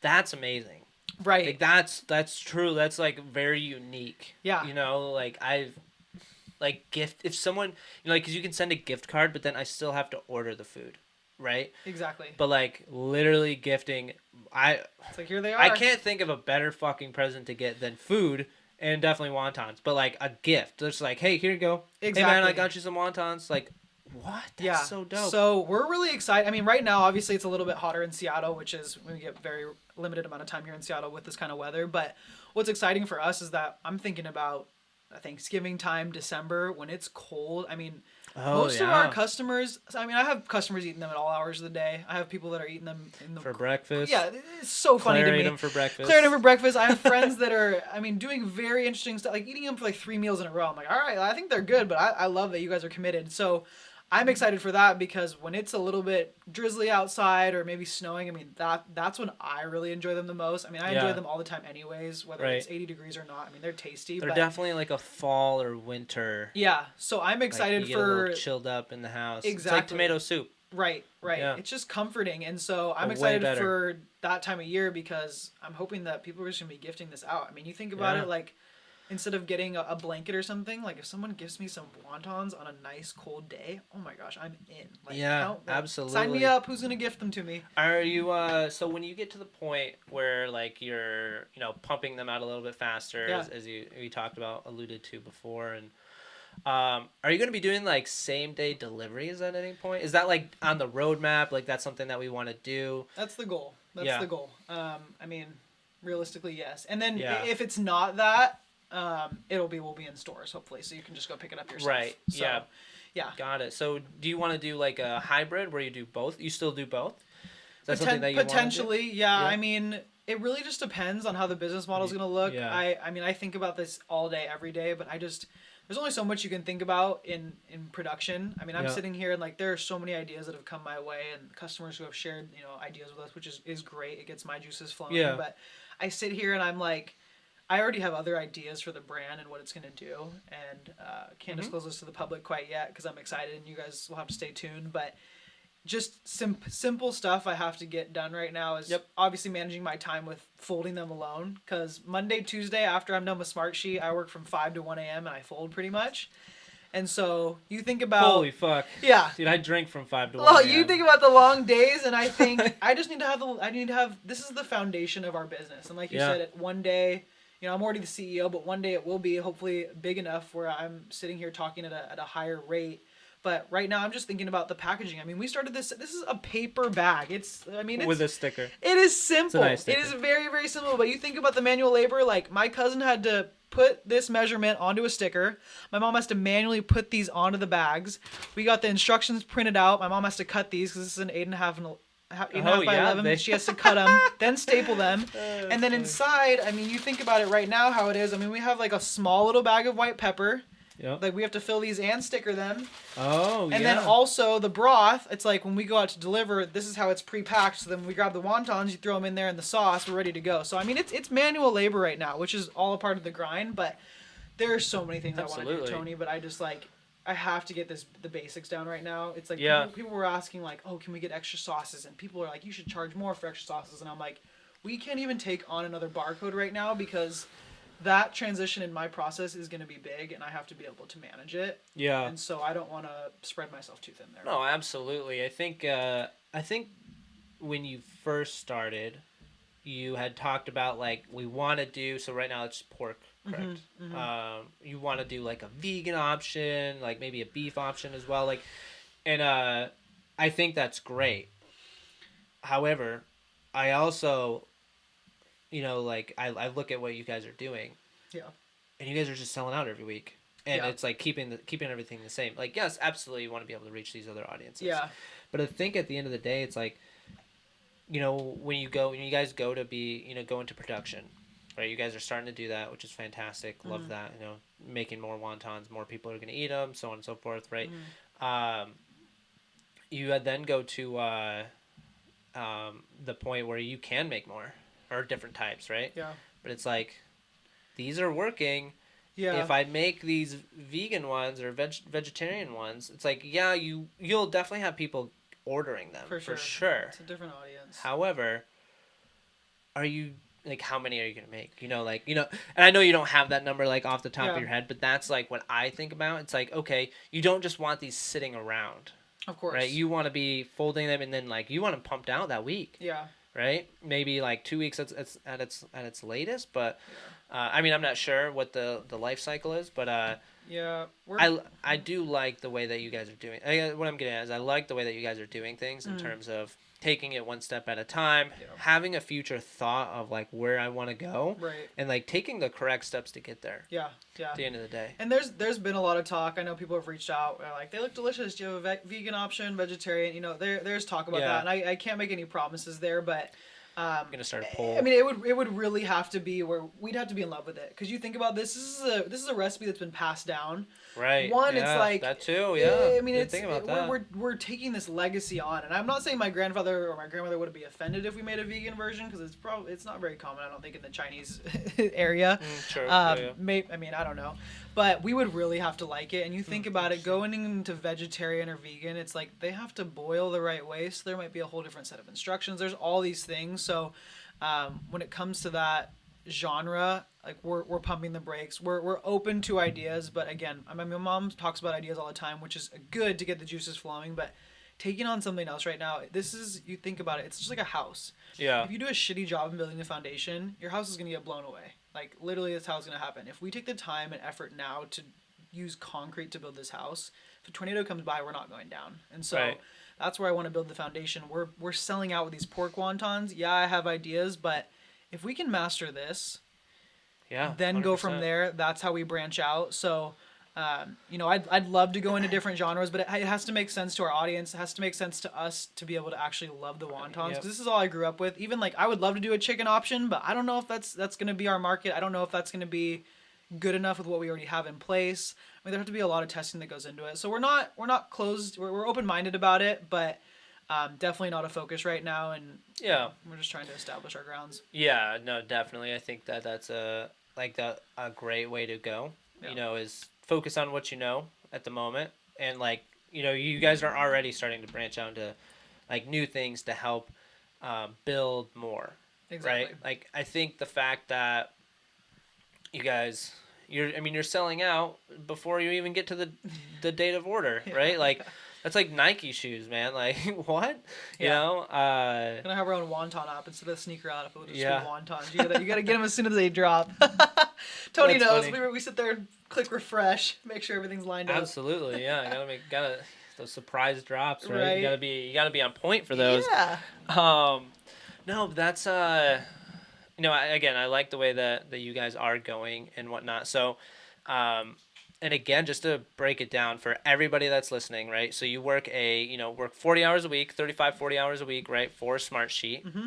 that's amazing. right, Like that's true. That's like very unique. yeah, Like I've like gift if someone like because you can send a gift card, but then I still have to order the food, right? exactly. But like literally gifting, I It's like here they I are. can't think of a better fucking present to get than food and definitely wontons. But like a gift, just like hey, here you go. Hey man, I Exactly. got you some wontons. Like what? That's Yeah. so dope. So we're really excited. I mean, right now, obviously, it's a little bit hotter in Seattle, which is we get very limited amount of time here in Seattle with this kind of weather. But what's exciting for us is that I'm thinking about Thanksgiving time, December, when it's cold. I mean, Oh most of our yeah, customers. I mean, I have customers eating them at all hours of the day. I have people that are eating them in the. for breakfast. Yeah, it's so funny to Claire ate me. them for breakfast. Clearing them for breakfast. I have friends that are, I mean, doing very interesting stuff, like eating them for like 3 meals in a row. I'm like, all right, I think they're good, but I love that you guys are committed. So I'm excited for that because when it's a little bit drizzly outside or maybe snowing, I mean, that's when I really enjoy them the most. I mean, I enjoy Yeah. them all the time anyways, whether Right. it's 80 degrees or not. I mean, they're tasty, They're but definitely like a fall or winter. yeah. So I'm Like excited you get a for little chilled up in the house. It's like exactly. tomato soup. Right, right. Yeah. It's just comforting, and so I'm But way excited better. for that time of year because I'm hoping that people are just gonna be gifting this out. I mean, you think about Yeah. it, like instead of getting a blanket or something, like if someone gives me some wontons on a nice cold day, oh my gosh, I'm in. Like, Yeah, like, sign absolutely. me up. Who's gonna gift them to me? Are you so when you get to the point where like you're pumping them out a little bit faster Yeah. as you we talked about alluded to before and are you going to be doing like same day deliveries at any point? Is that like on the roadmap? Like that's something that we want to do? That's the goal. That's Yeah. the goal. I mean, realistically, yes. And then Yeah. if it's not that, we'll be in stores hopefully, so you can just go pick it up yourself. Right. So, Yeah. yeah. Got it. So do you want to do like a hybrid where you do both? You still do both? Is that something that you want to do? Potentially, yeah. Yeah. I mean, it really just depends on how the business model is going to look. Yeah. I mean, I think about this all day, every day, but there's only so much you can think about in production. I mean, I'm Yeah. sitting here and like there are so many ideas that have come my way and customers who have shared ideas with us, which is great. It gets my juices flowing. Yeah. But I sit here and I'm like, I already have other ideas for the brand and what it's going to do, and can't disclose this to the public quite yet because I'm excited and you guys will have to stay tuned. But just simple stuff I have to get done right now is Yep. obviously managing my time with folding them alone because Monday, Tuesday, after I'm done with Smartsheet, I work from 5 to 1 a.m. and I fold pretty much. And so you think about... Holy fuck. Yeah. Dude, I drink from 5 to 1. Well, you think about the long days, and I think I just need to have this is the foundation of our business. And like you Yeah. said, one day, I'm already the CEO, but one day it will be hopefully big enough where I'm sitting here talking at a higher rate. But right now, I'm just thinking about the packaging. I mean, we started this. This is a paper bag. It's with a sticker. it is simple. nice It sticker. is very, very simple. But you think about the manual labor. Like my cousin had to put this measurement onto a sticker. My mom has to manually put these onto the bags. We got the instructions printed out. My mom has to cut these because this is an 8.5 and 8.5 by 11. She has to cut them, then staple them, and then inside. I mean, you think about it right now how it is. I mean, we have like a small little bag of white pepper. Yep. Like we have to fill these and sticker them. Oh, And then also the broth, it's like when we go out to deliver, this is how it's pre-packed. So then when we grab the wontons, you throw them in there in the sauce, we're ready to go. So I mean, it's manual labor right now, which is all a part of the grind. But there are so many things I want to do, Absolutely. Tony. But I just like I have to get the basics down right now. It's like Yeah. people were asking like, oh, can we get extra sauces? And people are like, you should charge more for extra sauces. And I'm like, we can't even take on another barcode right now because that transition in my process is going to be big, and I have to be able to manage it. Yeah. And so I don't want to spread myself too thin there. No, absolutely. I think when you first started, you had talked about like we want to do so right now it's pork, correct? Mm-hmm, mm-hmm. You want to do like a vegan option, like maybe a beef option as well, like, and I think that's great. However, I also, like I look at what you guys are doing, Yeah. and you guys are just selling out every week, and Yeah. it's like keeping everything the same. Like, yes, absolutely, you want to be able to reach these other audiences, Yeah. but I think at the end of the day, it's like, when you guys go to be, go into production, right? You guys are starting to do that, which is fantastic. Love Mm-hmm. that. Making more wontons, more people are going to eat them, so on and so forth, right? Mm-hmm. You then go to the point where you can make more or different types, right? Yeah. But it's like these are working. Yeah. If I make these vegan ones or vegetarian ones, it's like, yeah, you'll definitely have people ordering them For for sure. sure. It's a different audience. However, are you like how many are you gonna make? And I know you don't have that number like off the top of Yeah. your head, but that's like what I think about. It's like, okay, you don't just want these sitting around, Of course. right? You want to be folding them and then like you want them pumped out that week, Yeah. right? Maybe like 2 weeks at its latest, but Yeah. I mean I'm not sure what the life cycle is, but Yeah. I do like the way that you guys are doing. What I'm getting at is I like the way that you guys are doing things in terms of taking it one step at a time, Yeah. having a future thought of like where I want to go, Right. and like taking the correct steps to get there. Yeah. Yeah. At the end of the day. And there's been a lot of talk. I know people have reached out. They're like, they look delicious. Do you have a vegan option, vegetarian? There's talk about Yeah. that, and I can't make any promises there, but. I'm gonna start a poll. I mean, it would really have to be where we'd have to be in love with it, because you think about this. This is a recipe that's been passed down. Right. One, yeah, it's like that too. Yeah. I mean, Didn't think about that. we're taking this legacy on, and I'm not saying my grandfather or my grandmother would be offended if we made a vegan version, because it's not very common. I don't think in the Chinese area. Sure. I mean, I don't know, but we would really have to like it. And you think about it, going into vegetarian or vegan, it's like they have to boil the right way, so there might be a whole different set of instructions. There's all these things, so when it comes to that genre, like we're pumping the brakes. We're open to ideas, but again, I mean, my mom talks about ideas all the time, which is good to get the juices flowing, but taking on something else right now, you think about it, it's just like a house. Yeah. If you do a shitty job in building the foundation, your house is going to get blown away. Like, literally, that's how it's going to happen. If we take the time and effort now to use concrete to build this house, if a tornado comes by, we're not going down. And so Right. that's where I want to build the foundation. We're selling out with these pork wontons. Yeah, I have ideas, but if we can master this, Yeah. then go from 100%. there. That's how we branch out. So, I'd love to go into different genres, but it has to make sense to our audience. It has to make sense to us to be able to actually love the wontons. 'Cause Yep. this is all I grew up with. Even like I would love to do a chicken option, but I don't know if that's going to be our market. I don't know if that's going to be good enough with what we already have in place. I mean, there have to be a lot of testing that goes into it. So we're not closed. We're open minded about it, but definitely not a focus right now. And Yeah. we're just trying to establish our grounds. Yeah, no, definitely. I think that's a great way to go. Yeah. Is focus on what you know at the moment, and like you guys are already starting to branch out into like new things to help build more. Exactly. Right? Like I think the fact that you guys you're selling out before you even get to the date of order, Yeah. right? Like that's like Nike shoes, man. Like what? You Yeah. know? We're gonna have our own wonton app instead of sneaker app. It'll just Yeah. be wontons. You gotta get them as soon as they drop. Tony That's knows. funny. We sit there and click refresh, make sure everything's lined up. Absolutely, yeah. Gotta those surprise drops, right? Right. You gotta be on point for those. Yeah. No, but that's again, I like the way that you guys are going and whatnot. So, and again, just to break it down for everybody that's listening, right? So you work work 40 hours a week, 35, 40 hours a week, right? For a Smart Sheet. Mm-hmm.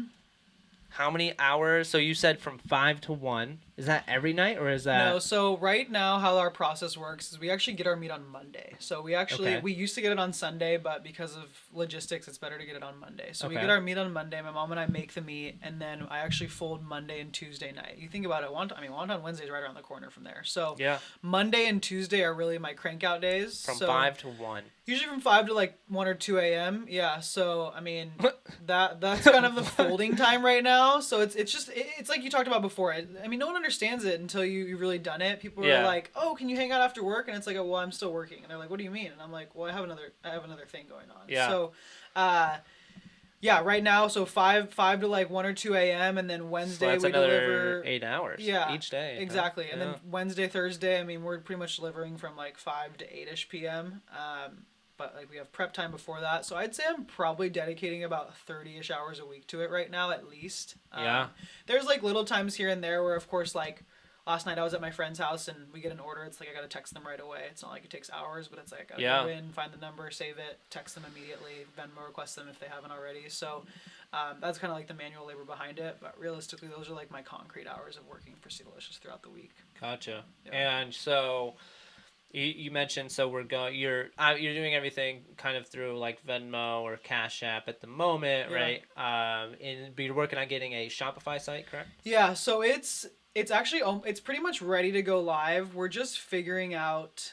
How many hours? So you said from 5 to 1. Is that every night or is No, that so right now how our process works is we actually get our meat on Monday. So okay? we used to get it on Sunday, but because of logistics, it's better to get it on Monday. So we get Okay. our meat on Monday. My mom and I make the meat, and then I actually fold Monday and Tuesday night. You think about it, Wonton Wednesday is right around the corner from there. So Yeah. Monday and Tuesday are really my crank out days. From So 5 to 1. usually from 5 to like 1 or 2 a.m. Yeah, so I mean that's kind of the folding time right now. So it's just it's like you talked about before. I mean, no one understands it until you've really done it. People are Yeah. like, "Oh, can you hang out after work?" And it's like, "Well, I'm still working." And they're like, "What do you mean?" And I'm like, "Well, I have another thing going on." Yeah. So, uh yeah, right now, so 5 to like 1 or 2 a.m. and then So Wednesday that's we another deliver. 8 hours Yeah, each day, huh? exactly. And then Yeah. Wednesday, Thursday, I mean, we're pretty much delivering from like 5 to 8 ish p.m. But like we have prep time before that. So I'd say I'm probably dedicating about 30 ish hours a week to it right now, at least. Yeah. There's like little times here and there where, of course, like last night I was at my friend's house and we get an order. It's like I gotta text them right away. It's not like it takes hours, but it's like I gotta go Yeah. in, find the number, save it, text them immediately, Venmo request them if they haven't already. So that's kind of like the manual labor behind it. But realistically, those are like my concrete hours of working for Setolicous throughout the week. Gotcha. Yeah. And so you mentioned so you're doing everything kind of through like Venmo or Cash App at the moment, Yeah. right? But you're working on getting a Shopify site, correct? Yeah. So it's actually it's pretty much ready to go live. We're just figuring out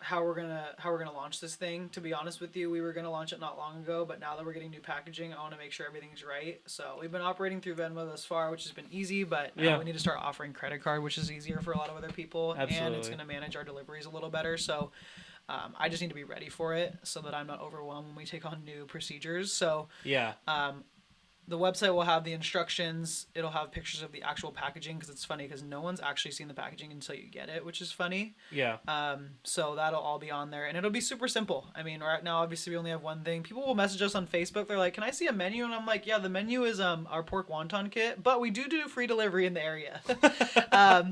how we're gonna launch this thing. To be honest with you, we were gonna launch it not long ago, but now that we're getting new packaging, I want to make sure everything's right. So we've been operating through Venmo thus far, which has been easy, but now Yeah. we need to start offering credit card, which is easier for a lot of other people, and it's Absolutely. gonna manage our deliveries a little better. So I just need to be ready for it so that I'm not overwhelmed when we take on new procedures. So Yeah. um, the website will have the instructions. It'll have pictures of the actual packaging because it's funny because no one's actually seen the packaging until you get it, which is funny. Yeah. So that'll all be on there and it'll be super simple. I mean, right now, obviously, we only have one thing. People will message us on Facebook. They're like, "Can I see a menu?" And I'm like, "Yeah, the menu is our pork wonton kit, but we do free delivery in the area."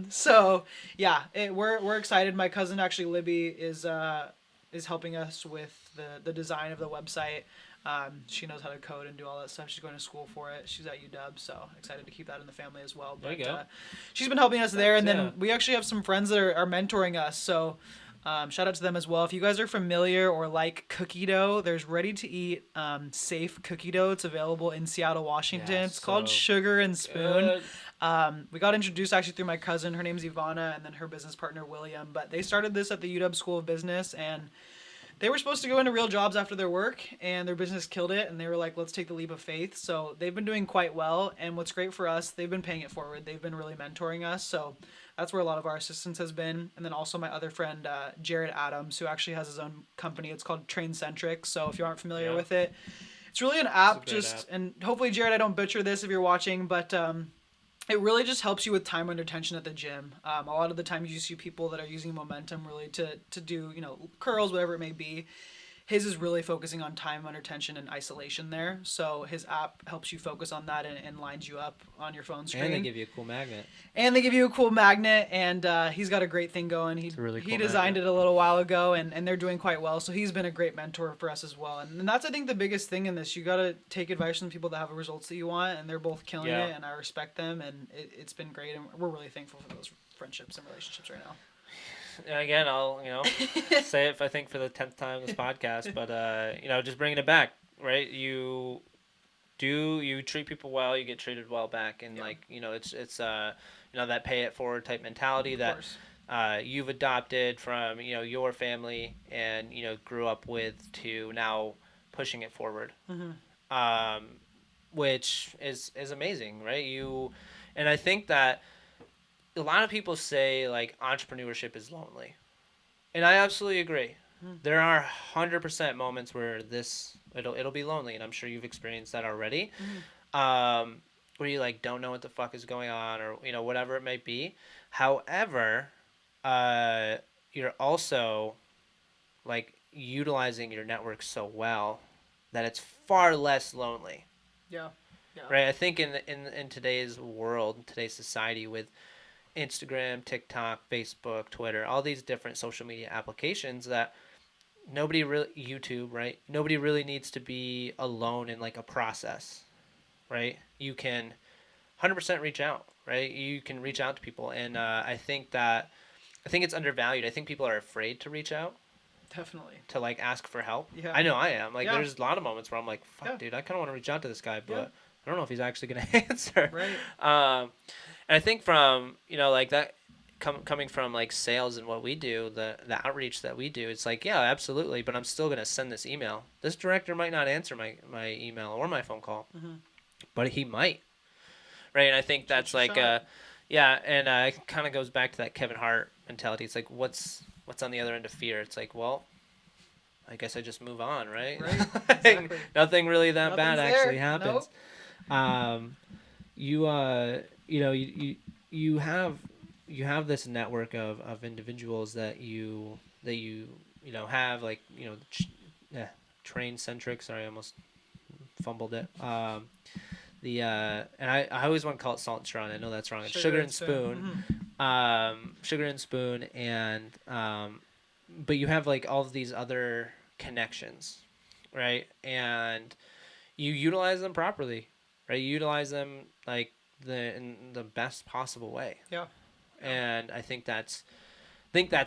So yeah, we're excited. My cousin actually Libby is helping us with the design of the website. She knows how to code and do all that stuff. She's going to school for it. She's at UW, so excited to keep that in the family as well. There But you go. she's been helping us there, and Yeah. then we actually have some friends that are mentoring us. So shout out to them as well. If you guys are familiar or like cookie dough, there's ready to eat safe cookie dough. It's available in Seattle, Washington. Yeah. It's called So Sugar and Spoon. good. We got introduced actually through my cousin. Her name's Ivana, and then her business partner William. But they started this at the UW School of Business, and they were supposed to go into real jobs after their work, and their business killed it, and they were like, let's take the leap of faith. So they've been doing quite well, and what's great for us, they've been paying it forward. They've been really mentoring us, so that's where a lot of our assistance has been. And then also my other friend, Jared Adams, who actually has his own company. It's called Traincentric, so if you aren't familiar Yeah. with it, it's really an It's a app great app. and hopefully, Jared, I don't butcher this if you're watching, but it really just helps you with time under tension at the gym. A lot of the times you see people that are using momentum really to do, curls, whatever it may be. His is really focusing on time under tension and isolation there. So his app helps you focus on that and lines you up on your phone screen. And they give you a cool magnet. And they give you a cool magnet, and he's got a great thing going. It's a really He cool designed magnet. it a little while ago, and they're doing quite well. So he's been a great mentor for us as well. And that's, I think, the biggest thing in this. You got to take advice from people that have the results that you want, and they're both killing Yeah. it, and I respect them, and it's been great. And we're really thankful for those friendships and relationships right now. Again, I'll say it if I think for the 10th time this podcast, but just bringing it back, right? You treat people well, you get treated well back, and Yeah. it's that pay it forward type mentality Of that course. you've adopted from your family and grew up with to now pushing it forward, Mm-hmm. um, which is amazing, right? And I think that a lot of people say like entrepreneurship is lonely, and I absolutely agree. Mm. There are 100% moments where it'll be lonely, and I'm sure you've experienced that already. Mm-hmm. Where you like don't know what the fuck is going on, or whatever it might be. However, uh, you're also like utilizing your network so well that it's far less lonely, Yeah. Yeah. right? I think in today's world, today's society, with Instagram, TikTok, Facebook, Twitter, all these different social media applications, that YouTube, right? Nobody really needs to be alone in like a process, right? You can 100% reach out. right? You can reach out to people, and I think it's undervalued. I think people are afraid to reach out Definitely. to like ask for help. Yeah. I know I am. Like, Yeah. there's a lot of moments where I'm like, Yeah. fuck, dude, I kind of want to reach out to this guy, Yeah. but I don't know if he's actually gonna answer. Right. And I think from like that coming from like sales and what we do, the outreach that we do, it's like, yeah, absolutely, but I'm still gonna send this email. This director might not answer my email or my phone call, Mm-hmm. but he might, right? And I think Shoot that's your like shot. yeah, and it kind of goes back to that Kevin Hart mentality. It's like, what's on the other end of fear? It's like, well, I guess I just move on, right? Right. Exactly. Nothing really that bad Nothing's actually there. happens. Nope. Um, you you know you have this network of individuals that have, like, train centric. Sorry, I almost fumbled it. The and I always want to call it salt and straw, and I know that's wrong. It's sugar and spoon. Mm-hmm. Sugar and spoon, and but you have like all of these other connections, right? And you utilize them properly, right? You utilize them like in the best possible way. Yeah. And I think that's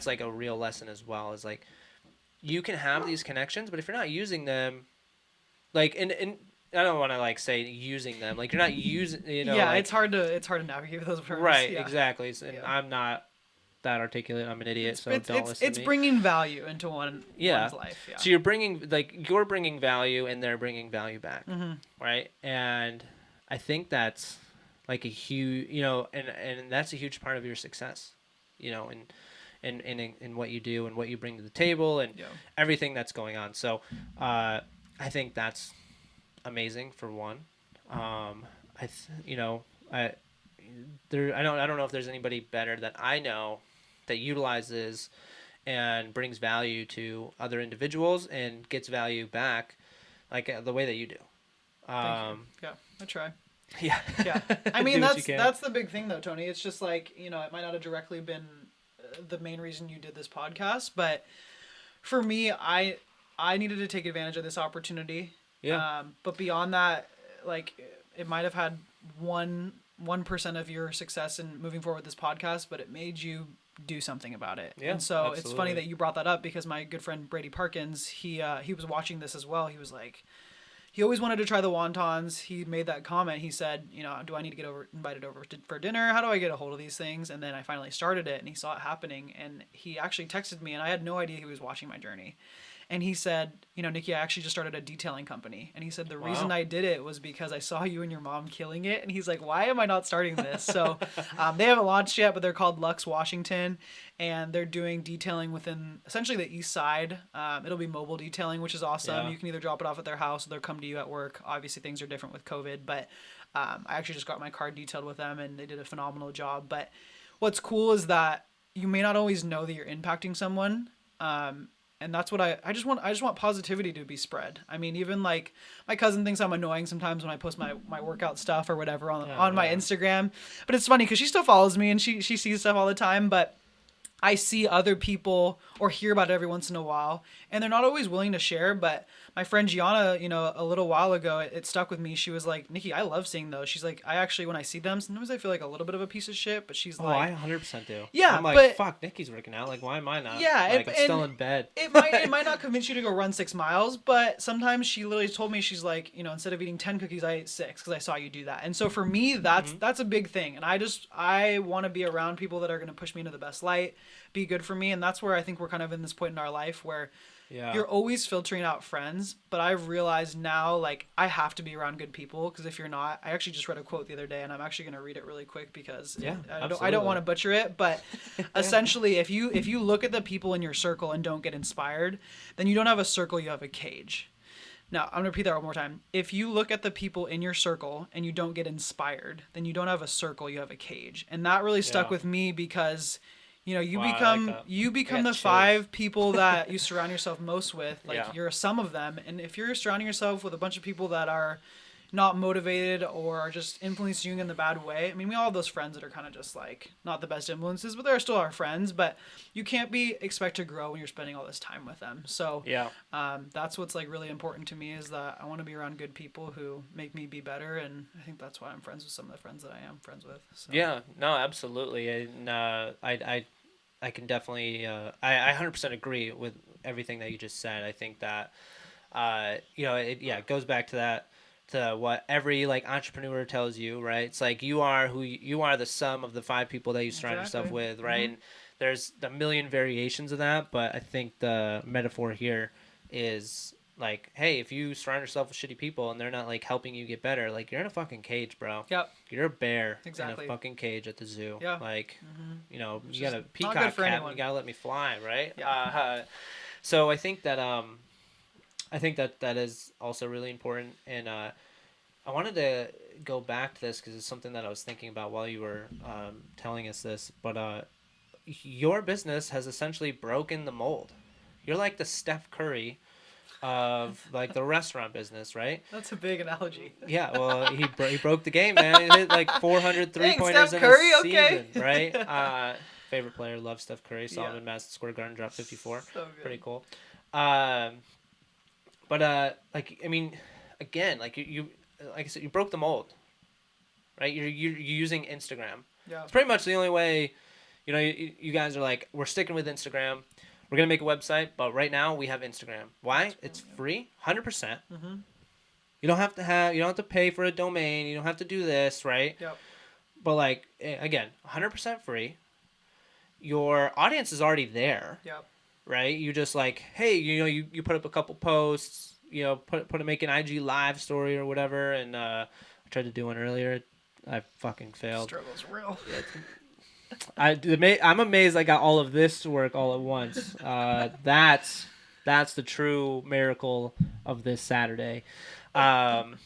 like a real lesson as well, is like, you can have these connections, but if you're not using them, like, and I don't want to like say using them, like, you're not using, Yeah. like, It's hard to navigate those terms. right, Yeah. exactly. And Yeah. I'm not that articulate. I'm an idiot, It's so it's don't it's listen it's to me. bringing value into Yeah. one's life. Yeah. So you're bringing value, and they're bringing value back, Mm-hmm. right? And I think that's like a huge, and that's a huge part of your success, in what you do and what you bring to the table and Yeah. everything that's going on. So, I think that's amazing for one. I, th- you know, I there I don't know if there's anybody better that I know that utilizes and brings value to other individuals and gets value back, like, the way that you do. Thank you. Yeah. I try. Yeah. Yeah. I mean, Do what you can. that's the big thing though, Tony. It's just like, it might not have directly been the main reason you did this podcast, but for me, I needed to take advantage of this opportunity. Yeah. But beyond that, like, it might have had 1% of your success in moving forward with this podcast, but it made you do something about it. Yeah, And so it's funny absolutely. that you brought that up, because my good friend Brady Parkins, he was watching this as well. He was like, he always wanted to try the wontons. He made that comment. He said, do I need to get invited over for dinner? How do I get a hold of these things? And then I finally started it, and he saw it happening, and he actually texted me, and I had no idea he was watching my journey. And he said, Nikki, I actually just started a detailing company. And he said, the reason Wow. I did it was because I saw you and your mom killing it. And he's like, why am I not starting this? So they haven't launched yet, but they're called Lux Washington. And they're doing detailing within essentially the east side. It'll be mobile detailing, which is awesome. Yeah. You can either drop it off at their house or they'll come to you at work. Obviously, things are different with COVID. But I actually just got my car detailed with them, and they did a phenomenal job. But what's cool is that you may not always know that you're impacting someone. And that's what I just want positivity to be spread. I mean, even like my cousin thinks I'm annoying sometimes when I post my workout stuff or whatever on my Instagram. But it's funny because she still follows me and she sees stuff all the time. But I see other people or hear about it every once in a while, and they're not always willing to share. But my friend Gianna, a little while ago, it stuck with me. She was like, Nikki, I love seeing those. She's like, I actually, when I see them, sometimes I feel like a little bit of a piece of shit, but she's Oh, like, I 100% do. yeah, I'm like, but fuck, Nikki's working out. Like, why am I not? yeah, Like, I'm still in bed. it might not convince you to go run 6 miles, but sometimes she literally told me, she's like, instead of eating 10 cookies, I ate 6 because I saw you do that. And so for me, that's a big thing. And I want to be around people that are going to push me into the best light, be good for me. And that's where I think we're kind of in this point in our life where Yeah. you're always filtering out friends, but I've realized now, like, I have to be around good people, because if you're not, I actually just read a quote the other day, and I'm actually going to read it really quick because Yeah, I don't want to butcher it, but essentially, if you look at the people in your circle and don't get inspired, then you don't have a circle, you have a cage. Now, I'm going to repeat that one more time. If you look at the people in your circle and you don't get inspired, then you don't have a circle, you have a cage. And that really stuck with me because you Wow, I like become that. you I become got the chills. 5 people that you surround yourself most with. Like, Yeah. you're a sum of them. And if you're surrounding yourself with a bunch of people that are, not motivated or are just influencing you in the bad way. I mean, we all have those friends that are kind of just like not the best influences, but they're still our friends. But you can't be expect to grow when you're spending all this time with them. So Yeah. that's what's like really important to me is that I want to be around good people who make me be better, and I think that's why I'm friends with some of the friends that I am friends with. So Yeah. No, absolutely. And I can definitely, I 100% agree with everything that you just said. I think that, it goes back to that, to what every like entrepreneur tells you, right? It's like you are who you are, the sum of the five people that you surround yourself exactly. with, right? And there's a million variations of that, but I think the metaphor here is like, hey, if you surround yourself with shitty people and they're not like helping you get better, like you're in a fucking cage, bro. Yep. You're a bear in a Exactly. fucking cage at the zoo. Yeah. Like, Which you is got a not good peacock for cap and you anyone. gotta let me fly, right? Yeah. So I think that that is also really important, and I wanted to go back to this because it's something that I was thinking about while you were telling us this. But your business has essentially broken the mold. You're like the Steph Curry of like the restaurant business, right? That's a big analogy. Yeah, well, he broke the game, man. He hit like 400 three Dang, pointers Steph in a Curry. Okay. season, right? Favorite player, love Steph Curry. Saw Yeah. him in Madison Square Garden, dropped 54. So Pretty good. cool. Um, but like I mean, again, like you like I said, you broke the mold, right? You're using Instagram. Yeah. It's pretty much the only way. You guys are like, we're sticking with Instagram. We're gonna make a website, but right now we have Instagram. Why? Instagram. It's Yeah. free, 100%. Mm-hmm. You don't have to pay for a domain. You don't have to do this, right? Yep. But like again, 100% free. Your audience is already there, Yep. right? You just like, hey, you put up a couple posts, make an IG live story or whatever, and I tried to do one earlier. I fucking failed. Struggle's real. I'm amazed I got all of this to work all at once. That's the true miracle of this Saturday. Um,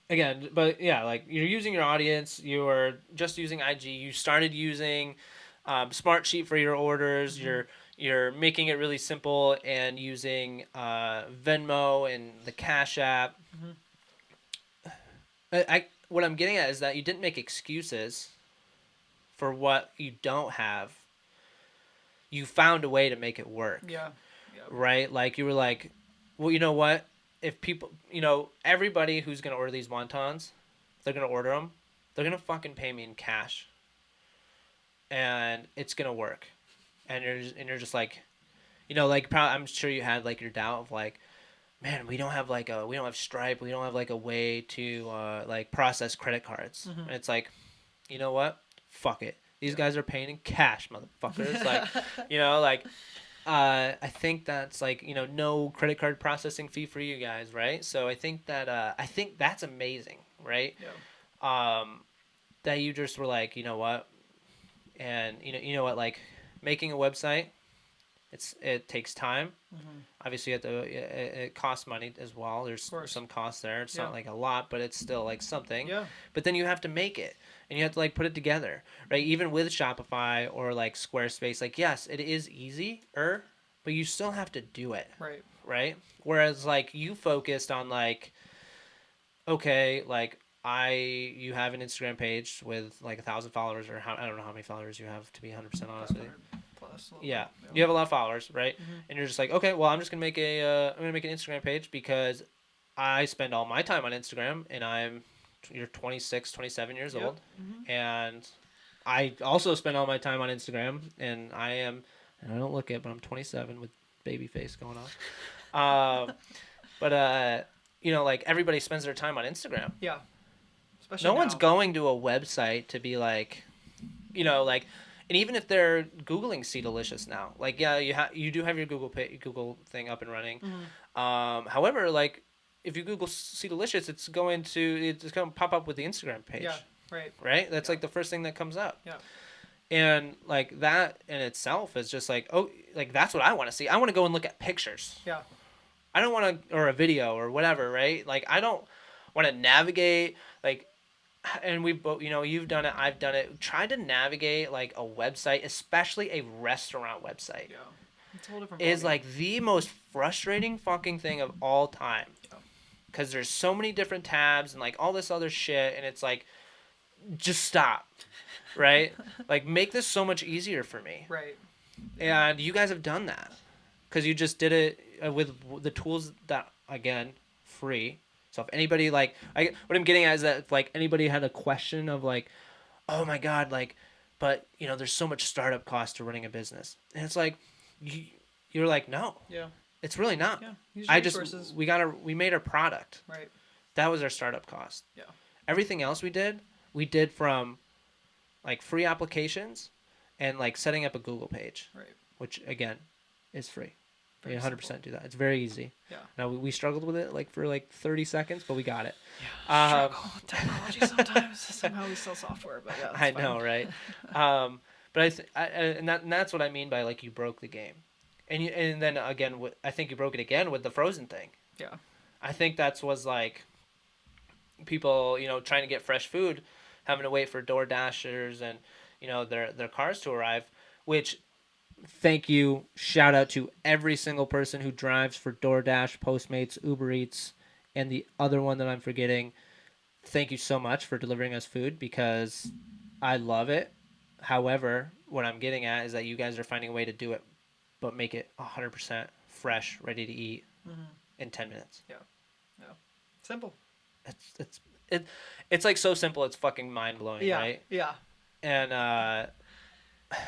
Again, but yeah, like you're using your audience. You're just using IG. You started using Smartsheet for your orders. Mm-hmm. You're making it really simple and using Venmo and the Cash App. Mm-hmm. I what I'm getting at is that you didn't make excuses for what you don't have. You found a way to make it work, Yeah. Yep. right? Like you were like, well, you know what? If people, everybody who's gonna order these wontons, they're gonna order them. They're gonna fucking pay me in cash, and it's gonna work. And you're just like, like probably I'm sure you had like your doubt of like, man, we don't have Stripe, we don't have like a way to like process credit cards. Mm-hmm. And it's like, you know what? Fuck it. These Yeah. guys are paying in cash, motherfuckers. Like, like I think that's like no credit card processing fee for you guys, right? So I think that's amazing, right? Yeah. That you just were like, you know what, and what, like making a website, it takes time. Mm-hmm. Obviously, it costs money as well. Of There's course. some costs there. It's Yeah. not like a lot, but it's still like something. Yeah. But then you have to make it, and you have to like put it together, right? Even with Shopify or like Squarespace, like yes, it is easier, but you still have to do it, Right. right? Whereas like you focused on like, okay, like you have an Instagram page with like 1,000 followers, or I don't know how many followers you have, to be 100% honest with you. 500 plus. Yeah, Bit. you have a lot of followers, right? Mm-hmm. And you're just like, okay, well, I'm gonna make an Instagram page because I spend all my time on Instagram, and you're 26, 27 years Yep. old, Mm-hmm. and I also spend all my time on Instagram, and I don't look it, but I'm 27 with baby face going on. But like everybody spends their time on Instagram. Yeah. Especially No now. one's going to a website to be like, like, and even if they're Googling Setolicous now, like, yeah, you do have your Google thing up and running. Mm-hmm. However, like, if you Google Setolicous, it's going to pop up with the Instagram page. Yeah. Right. Right. That's Yeah. like the first thing that comes up. Yeah. And like that in itself is just like, oh, like that's what I want to see. I want to go and look at pictures. Yeah. I don't want to, or a video or whatever, right? Like I don't want to navigate like, and we've both, you've done it, I've done it. Tried to navigate like a website, especially a restaurant website, Yeah. It's a whole different is ballgame. like the most frustrating fucking thing of all time. Yeah. because there's so many different tabs and like all this other shit, and it's like, just stop, right? Like, make this so much easier for me. Right. Yeah. And you guys have done that because you just did it with the tools that, again, free. So if anybody like, what I'm getting at is that if like anybody had a question of like, oh my god, like, but you know, there's so much startup cost to running a business, and it's like, you, you're like, no, Yeah. it's really not. Yeah. Use your I just resources. we made our product. Right. That was our startup cost. Yeah. Everything else we did from like free applications and like setting up a Google page, Right. which again is free. We Very 100% simple. do that. It's very easy. Yeah. Now we struggled with it like for like 30 seconds, but we got it. Yeah. Struggle with technology sometimes. Somehow we sell software, but yeah, that's I fine. know, right? But and that's what I mean by like you broke the game, and then again, I think you broke it again with the Frozen thing. Yeah. I think that's was like people, trying to get fresh food, having to wait for Door Dashers and their cars to arrive, which thank you, shout out to every single person who drives for DoorDash, Postmates, Uber Eats, and the other one that I'm forgetting. Thank you so much for delivering us food because I love it. However, what I'm getting at is that you guys are finding a way to do it, but make it 100% fresh, ready to eat Mm-hmm. in 10 minutes. Yeah. Yeah. Simple. It's it's it, it's like so simple. It's fucking mind blowing, Yeah. right? Yeah. And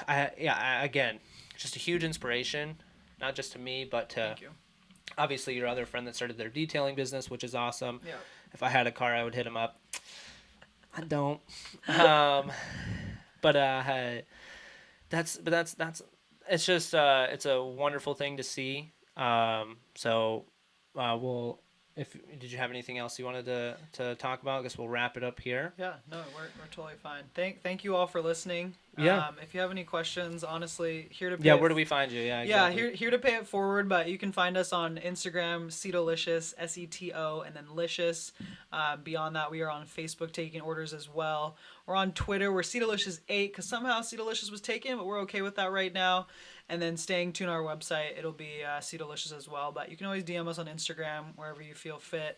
again, just a huge inspiration, not just to me, but to Thank you. obviously your other friend that started their detailing business, which is awesome. Yeah. If I had a car, I would hit him up. I don't. Um, but that's it's just it's a wonderful thing to see. So we'll if did you have anything else you wanted to talk about? I guess we'll wrap it up here. Yeah, no, we're totally fine. Thank you all for listening. Yeah. If you have any questions, honestly, here to pay Yeah, it where do we find you? Yeah, Yeah, exactly. here to pay it forward, but you can find us on Instagram, Setolicous, Seto, and then Licious. Beyond that, we are on Facebook taking orders as well. We're on Twitter, we're Setolicous8, because somehow Setolicous was taken, but we're okay with that right now. And then staying tuned on our website, it'll be Setolicous as well. But you can always DM us on Instagram, wherever you feel fit.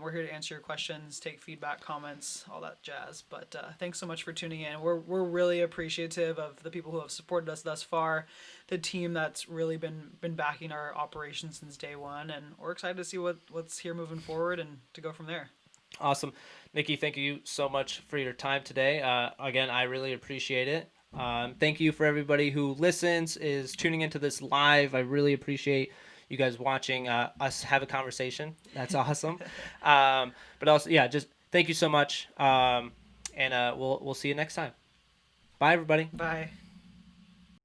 We're here to answer your questions, take feedback, comments, all that jazz. But thanks so much for tuning in. We're really appreciative of the people who have supported us thus far, the team that's really been backing our operation since day one, and we're excited to see what's here moving forward and to go from there. Awesome. Niki, thank you so much for your time today. Again, I really appreciate it. Thank you for everybody who listens, is tuning into this live. I really appreciate you guys watching us have a conversation. That's awesome. But also, yeah, just thank you so much. And we'll see you next time. Bye, everybody. Bye.